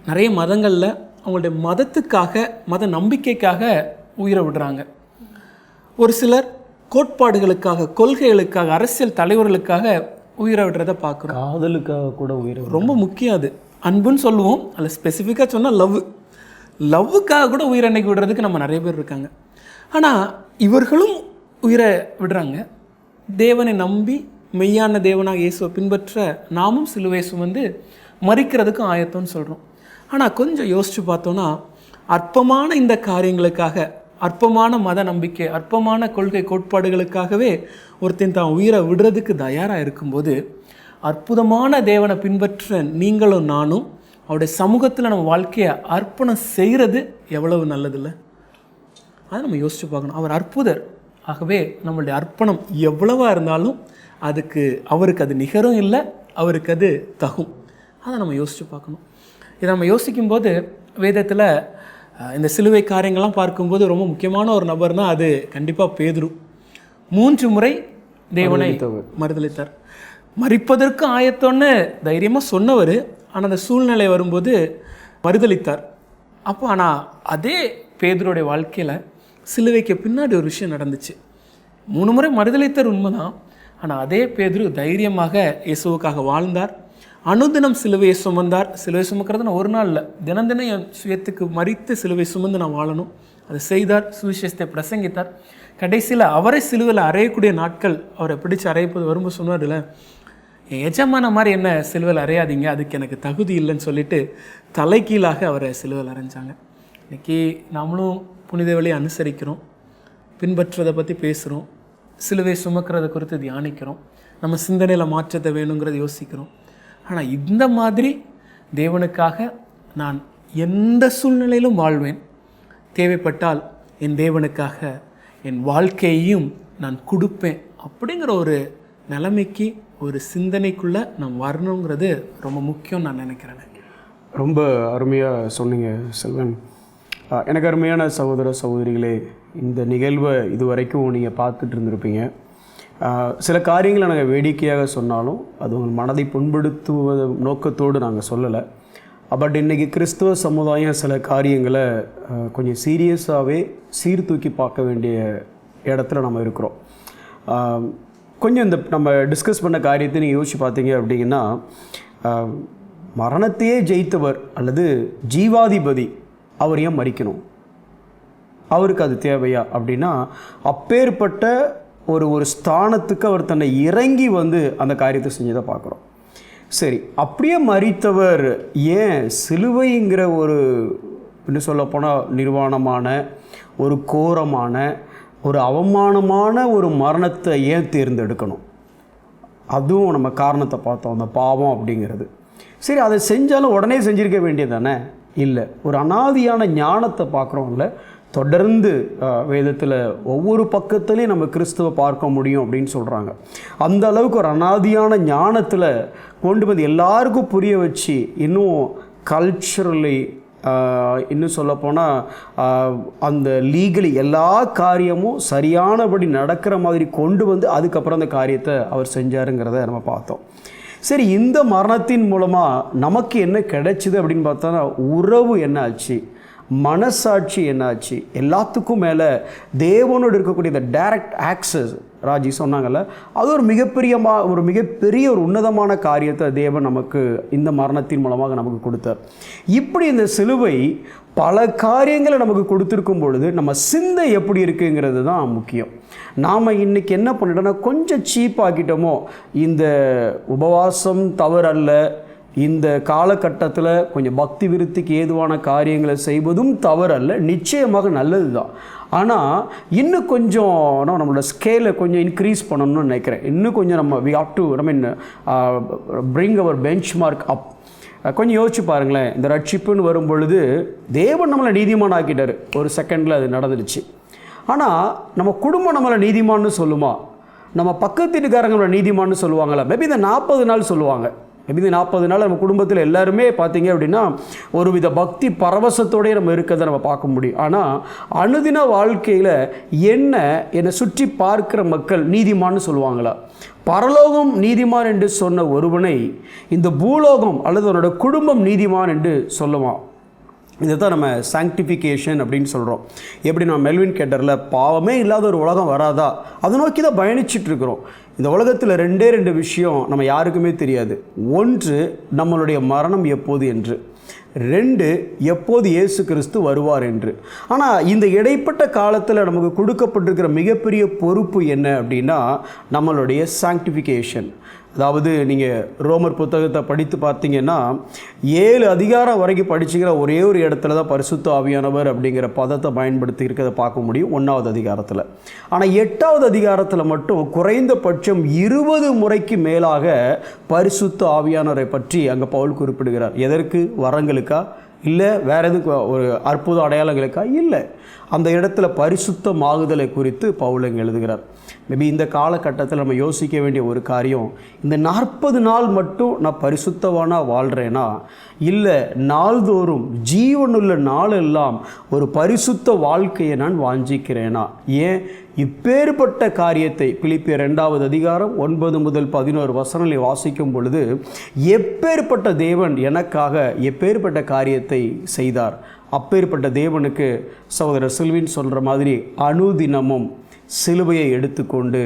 நிறைய மதங்களில் அவங்களுடைய மதத்துக்காக, மத நம்பிக்கைக்காக உயிரை விடுறாங்க. ஒரு சிலர் கோட்பாடுகளுக்காக, கொள்கைகளுக்காக, அரசியல் தலைவர்களுக்காக உயிரை விடுறதை பார்க்குறோம். காதலுக்காக கூட உயிரை ரொம்ப முக்கியம். அது அன்புன்னு சொல்லுவோம், அதில் ஸ்பெசிஃபிக்காக சொன்னால் லவ்வுக்காக கூட உயிரை அன்னைக்கு விடுறதுக்கு நம்ம நிறைய பேர் இருக்காங்க. ஆனால் இவர்களும் உயிரை விடுறாங்க. தேவனை நம்பி மெய்யான தேவனாக இயேசுவை பின்பற்ற நாமும் சிலுவை சுமந்து மரிக்கிறதுக்கும் ஆயத்தம்னு சொல்கிறோம். ஆனால் கொஞ்சம் யோசித்து பார்த்தோன்னா, அற்பமான இந்த காரியங்களுக்காக, அற்பமான மத நம்பிக்கை, அற்பமான கொள்கை கோட்பாடுகளுக்காகவே ஒருத்தன் தான் உயிரை விடுறதுக்கு தயாராக இருக்கும்போது, அற்புதமான தேவனை பின்பற்ற நீங்களும் நானும் அவருடைய சமூகத்தில் நம்ம வாழ்க்கையை அர்ப்பணம் செய்கிறது எவ்வளவு நல்லதில்லை? அதை நம்ம யோசித்து பார்க்கணும். அவர் அற்புதர். ஆகவே நம்மளுடைய அர்ப்பணம் எவ்வளவாக இருந்தாலும் அவருக்கு அது நிகரும் இல்லை, அவருக்கு அது தகும். அதை நம்ம யோசித்து பார்க்கணும். இதை நம்ம யோசிக்கும்போது வேதத்தில் இந்த சிலுவை காரியங்கள்லாம் பார்க்கும்போது ரொம்ப முக்கியமான ஒரு நபர்னால் அது கண்டிப்பாக பேதுரு. 3 முறை தேவனை மறுதலித்தார். மரிப்பதற்கு ஆயத்தம்னு தைரியமாக சொன்னவர், ஆனால் அந்த சூழ்நிலை வரும்போது மறுதலித்தார். ஆனால் அதே பேதுருடைய வாழ்க்கையில் சிலுவைக்கு பின்னாடி ஒரு விஷயம் நடந்துச்சு. 3 முறை மறுதலித்தார் உண்மைதான், ஆனால் அதே பேதுரு தைரியமாக இயேசுவுக்காக வாழ்ந்தார். அனுதினம் சிலுவையை சுமந்தார். சிலுவை சுமக்கிறதுனா ஒரு நாள் இல்லை, தினம் என் சுயத்துக்கு மறித்து சிலுவை சுமந்து நான் வாழணும். அதை செய்தார். சுவிசேஷத்தை பிரசங்கித்தார். கடைசியில் அவரை சிலுவையில் அறையக்கூடிய நாட்கள், அவரை பிடிச்சு அறையப்போது வரும்போது சொன்னார்ல, என் எஜமான மாதிரி என்ன சிலுவையில் அறையாதீங்க, அதுக்கு எனக்கு தகுதி இல்லைன்னு சொல்லிட்டு தலைகீழாக அவரை சிலுவையில் அறைஞ்சாங்க. இன்றைக்கி நம்மளும் புனித வழியை அனுசரிக்கிறோம், பின்பற்றுறதை பற்றி பேசுகிறோம், சிலுவை சுமக்கிறத குறித்து தியானிக்கிறோம், நம்ம சிந்தனையில் மாற்றத்தை வேணுங்கிறத யோசிக்கிறோம். ஆனால் இந்த மாதிரி தேவனுக்காக நான் எந்த சூழ்நிலையிலும் வாழ்வேன், தேவைப்பட்டால் என் தேவனுக்காக என் வாழ்க்கையையும் நான் கொடுப்பேன் அப்படிங்கிற ஒரு நிலைமைக்கு, ஒரு சிந்தனைக்குள்ளே நாம் வரணுங்கிறது ரொம்ப முக்கியம் நான் நினைக்கிறேன். ரொம்ப அருமையாக சொன்னீங்க செல்வன். எனக்கு அருமையான சகோதர சகோதரிகளே, இந்த நிகழ்வை இதுவரைக்கும் நீங்கள் பார்த்துட்டு இருந்திருப்பீங்க. சில காரியங்களை நாங்கள் வேடிக்கையாக சொன்னாலும் அது உங்கள் மனதை புண்படுத்துவத நோக்கத்தோடு நாங்கள் சொல்லலை. பட் இன்றைக்கி கிறிஸ்துவ சமுதாயம் சில காரியங்களை கொஞ்சம் சீரியஸாகவே சீர்தூக்கி பார்க்க வேண்டிய இடத்துல நம்ம இருக்கிறோம். கொஞ்சம் இந்த நம்ம டிஸ்கஸ் பண்ண காரியத்தை நீங்கள் யோசிச்சு பார்த்தீங்க அப்படின்னா, மரணத்தையே ஜெயித்தவர் அல்லது ஜீவாதிபதி அவர் ஏன் மரிக்கணும்? அவருக்கு அது தேவையா அப்படின்னா, அப்பேற்பட்ட ஒரு ஸ்தானத்துக்கு அவர் தன்னை இறங்கி வந்து அந்த காரியத்தை செஞ்சதை பார்க்குறோம். சரி, அப்படியே மரித்தவர் ஏன் சிலுவைங்கிற ஒரு இன்னும் சொல்லப்போனால் நிர்வாணமான, ஒரு கோரமான, ஒரு அவமானமான ஒரு மரணத்தை ஏன் தேர்ந்தெடுக்கணும்? அதுவும் நம்ம காரணத்தை பார்த்தோம், அந்த பாவம் அப்படிங்கிறது. சரி, அதை செஞ்சாலும் உடனே செஞ்சுருக்க வேண்டியது தானே? இல்லை, ஒரு அனாதியான ஞானத்தை பார்க்குறோம்ல. தொடர்ந்து வேதத்தில் ஒவ்வொரு பக்கத்துலேயும் நம்ம கிறிஸ்துவை பார்க்க முடியும் அப்படின்னு சொல்கிறாங்க. அந்த அளவுக்கு ஒரு அனாதியான ஞானத்தில் கொண்டு வந்து எல்லாருக்கும் புரிய வச்சு, இன்னும் கல்ச்சுரலி, இன்னும் சொல்லப்போனால் அந்த லீகலி எல்லா காரியமும் சரியானபடி நடக்கிற மாதிரி கொண்டு வந்து அதுக்கப்புறம் அந்த காரியத்தை அவர் செஞ்சாருங்கிறத நம்ம பார்த்தோம். சரி, இந்த மரணத்தின் மூலமாக நமக்கு என்ன கிடைச்சிது அப்படின்னு பார்த்தோன்னா, உறவு என்ன ஆச்சு, மனசாட்சி என்னாச்சு, எல்லாத்துக்கும் மேலே தேவனோடு இருக்கக்கூடிய இந்த டைரக்ட் ஆக்சஸ், ராஜி சொன்னாங்கல்ல, அது ஒரு மிகப்பெரிய ஒரு உன்னதமான காரியத்தை தேவன் நமக்கு இந்த மரணத்தின் மூலமாக நமக்கு கொடுத்தார். இப்படி இந்த சிலுவை பல காரியங்களை நமக்கு கொடுத்துருக்கும் பொழுது நம்ம சிந்தை எப்படி இருக்குங்கிறது தான் முக்கியம். நாம் இன்றைக்கி என்ன பண்ணிட்டோம்னா, கொஞ்சம் சீப்பாக்கிட்டோமோ, இந்த உபவாசம் தவறல்ல, இந்த காலகட்டத்தில் கொஞ்சம் பக்தி விருத்திக்கு ஏதுவான காரியங்களை செய்வதும் தவறல்ல, நிச்சயமாக நல்லது தான். ஆனால் இன்னும் கொஞ்சம் நம்மளோட ஸ்கேலை கொஞ்சம் இன்க்ரீஸ் பண்ணணும்னு நினைக்கிறேன். இன்னும் கொஞ்சம் நம்ம we have to bring our bench mark up. கொஞ்சம் யோசிச்சு பாருங்களேன், இந்த ரட்சிப்புன்னு வரும் பொழுது தேவன் நம்மளை நீதிமான் ஆக்கிட்டார், ஒரு செகண்டில் அது நடந்துடுச்சு. ஆனால் நம்ம குடும்பம் நம்மளை நீதிமான்னு சொல்லுமா? நம்ம பக்கத்து வீட்டுக்காரங்க நம்மளை நீதிமான்னு சொல்லுவாங்களா? மேபி இந்த 40 நாள் சொல்லுவாங்க. மேபி இந்த 40 நாள் நம்ம குடும்பத்தில் எல்லாருமே பார்த்தீங்க அப்படின்னா ஒரு வித பக்தி பரவசத்தோடய நம்ம இருக்கிறத நம்ம பார்க்க முடியும். ஆனால் அனுதின வாழ்க்கையில் என்னை சுற்றி பார்க்கிற மக்கள் நீதிமான்னு சொல்லுவாங்களா? பரலோகம் நீதிமான் என்று சொன்ன ஒருவனை இந்த பூலோகம் அல்லது அவனோட குடும்பம் நீதிமான் என்று சொல்லுவான். இதை தான் நம்ம சாங்டிஃபிகேஷன் அப்படின்னு சொல்கிறோம். எப்படி நம்ம மெல்வின் கேட்டரில் பாவமே இல்லாத ஒரு உலகம் வராதா, அதை நோக்கி தான் பயணிச்சுட்டு இருக்கிறோம். இந்த உலகத்தில் 2 விஷயம் நம்ம யாருக்குமே தெரியாது. ஒன்று, நம்மளுடைய மரணம் எப்போது என்று. 2, எப்போது இயேசு கிறிஸ்து வருவார் என்று. ஆனால் இந்த இடைப்பட்ட காலத்தில் நமக்கு கொடுக்கப்பட்டிருக்கிற மிகப்பெரிய பொறுப்பு என்ன அப்படின்னா நம்மளுடைய சாங்டிஃபிகேஷன். அதாவது நீங்கள் ரோமர் புத்தகத்தை படித்து பார்த்தீங்கன்னா 7 அதிகாரம் வரைக்கும் படிச்சுக்கிற ஒரே ஒரு இடத்துல தான் பரிசுத்த ஆவியானவர் அப்படிங்கிற பதத்தை பயன்படுத்தி இருக்கிறத பார்க்க முடியும், 1வது அதிகாரத்தில். ஆனால் 8வது அதிகாரத்தில் மட்டும் குறைந்தபட்சம் 20 முறைக்கு மேலாக பரிசுத்த ஆவியானவரை பற்றி அங்கே பவுல் குறிப்பிடுகிறார். எதற்கு? வரங்களுக்கா? இல்லை வேறு எதுக்கு? ஒரு அற்புத அடையாளங்களுக்கா? இல்லை. அந்த இடத்துல பரிசுத்தமாகுதலை குறித்து பவுல் இங்கே எழுதுகிறார். மேபி இந்த காலகட்டத்தில் நம்ம யோசிக்க வேண்டிய ஒரு காரியம், இந்த 40 நாள் மட்டும் நான் பரிசுத்தவானாக வாழ்கிறேன்னா, இல்லை நாள்தோறும் ஜீவனுள்ள நாளெல்லாம் ஒரு பரிசுத்த வாழ்க்கையை நான் வாஞ்சிக்கிறேனா? ஏன் இப்பேற்பட்ட காரியத்தை பிலிப்பியர் 2வது அதிகாரம் 9 முதல் 11 வசனங்களை வாசிக்கும் பொழுது, எப்பேற்பட்ட தேவன் எனக்காக எப்பேற்பட்ட காரியத்தை செய்தார். அப்பேற்பட்ட தேவனுக்கு சகோதரர் சில்வின் சொல்கிற மாதிரி அனுதினமும் சிலுவையை எடுத்துக்கொண்டு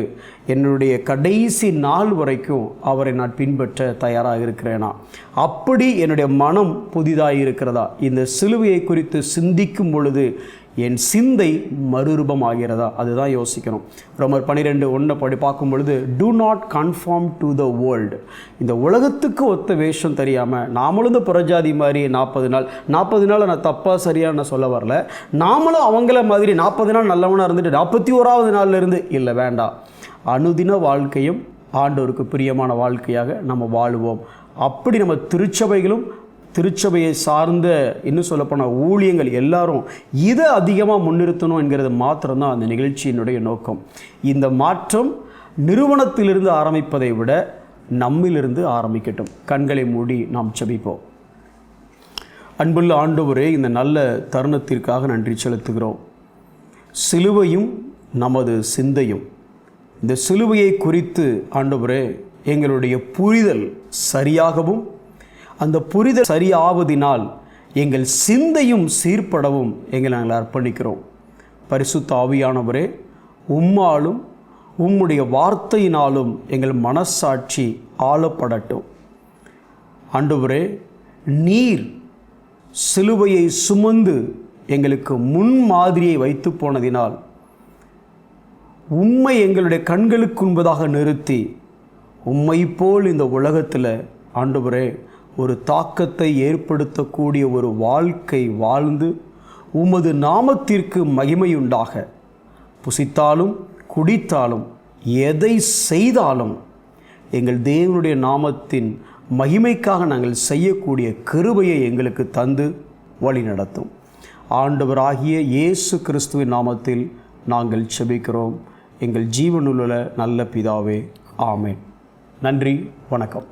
என்னுடைய கடைசி நாள் வரைக்கும் அவரை நான் பின்பற்ற தயாராக இருக்கிறேனா? அப்படி என்னுடைய மனம் புதிதாக இருக்கிறதா? இந்த சிலுவையை குறித்து சிந்திக்கும் பொழுது என் சிந்தை மறுரூபம் ஆகிறதா? அதுதான் யோசிக்கணும். ரோமர் 12:1 பார்க்கும் பொழுது, do not conform to the world. இந்த உலகத்துக்கு ஒத்த வேஷம் தெரியாமல் நாமளும் இந்த புறஜாதி மாதிரி 40 நாள் நான் தப்பாக சரியாக நான் சொல்ல வரல, நாமளும் அவங்கள மாதிரி 40 நாள் நல்லவனாக இருந்துட்டு 41வது நாள்லேருந்து இல்லை, வேண்டாம். அனுதின வாழ்க்கையும் ஆண்டவருக்கு பிரியமான வாழ்க்கையாக நம்ம வாழுவோம். அப்படி நம்ம திருச்சபையை சார்ந்த இன்னும் சொல்லப்போனால் ஊழியங்கள் எல்லாரும் இதை அதிகமாக முன்னிறுத்தணும் என்கிறது மாத்திரம்தான் அந்த நிகழ்ச்சியினுடைய நோக்கம். இந்த மாற்றம் நிறுவனத்திலிருந்து ஆரம்பிப்பதை விட நம்மிலிருந்து ஆரம்பிக்கட்டும். கண்களை மூடி நாம் ஜெபிப்போம். அன்புள்ள ஆண்டவரே, இந்த நல்ல தருணத்திற்காக நன்றி செலுத்துகிறோம். சிலுவையும் நமது சிந்தையும், இந்த சிலுவையை குறித்து ஆண்டவரே எங்களுடைய புரிதல் சரியாகவும் அந்த புரிதல் சரியாவதினால் எங்கள் சிந்தையும் சீர்படவும் எங்களை நாங்கள் அர்ப்பணிக்கிறோம். பரிசுத்த ஆவியானவரே, உம்மாலும் உம்முடைய வார்த்தையினாலும் எங்கள் மனசாட்சி ஆளப்படட்டும். ஆண்டவரே, நீர் சிலுவையை சுமந்து எங்களுக்கு முன்மாதிரியை வைத்து போனதினால் உம்மை எங்களுடைய கண்களுக்கு முன்பதாக நிறுத்தி உம்மை போல் இந்த உலகத்தில் ஆண்டவரே ஒரு தாக்கத்தை ஏற்படுத்தக்கூடிய ஒரு வாழ்க்கை வாழ்ந்து உமது நாமத்திற்கு மகிமையுண்டாக, புசித்தாலும் குடித்தாலும் எதை செய்தாலும் எங்கள் தேவனுடைய நாமத்தின் மகிமைக்காக நாங்கள் செய்யக்கூடிய கிருபையை எங்களுக்கு தந்து வழி நடத்தும். ஆண்டவராகிய இயேசு கிறிஸ்துவின் நாமத்தில் நாங்கள் ஜெபிக்கிறோம் எங்கள் ஜீவனுள்ள நல்ல பிதாவே, ஆமென். நன்றி, வணக்கம்.